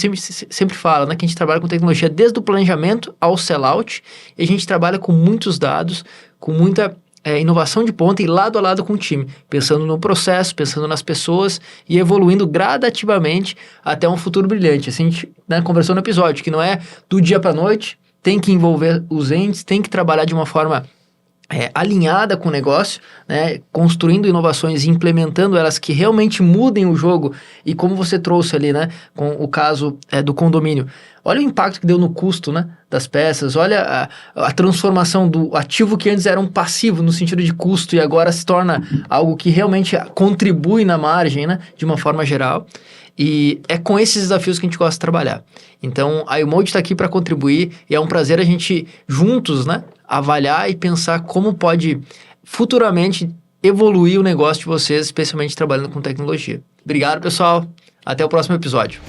sempre fala, né, que a gente trabalha com tecnologia desde o planejamento ao sellout, e a gente trabalha com muitos dados, com muita inovação de ponta e lado a lado com o time, pensando no processo, pensando nas pessoas e evoluindo gradativamente até um futuro brilhante. Assim, a gente, né, conversou no episódio, que não é do dia para a noite, tem que envolver os entes, tem que trabalhar de uma forma alinhada com o negócio, né, construindo inovações e implementando elas que realmente mudem o jogo. E como você trouxe ali, né, com o caso do condomínio, olha o impacto que deu no custo, né, das peças, olha a transformação do ativo que antes era um passivo no sentido de custo e agora se torna algo que realmente contribui na margem, né, de uma forma geral. E é com esses desafios que a gente gosta de trabalhar. Então, a Umod está aqui para contribuir e é um prazer a gente juntos, né, avaliar e pensar como pode futuramente evoluir o negócio de vocês, especialmente trabalhando com tecnologia. Obrigado, pessoal. Até o próximo episódio.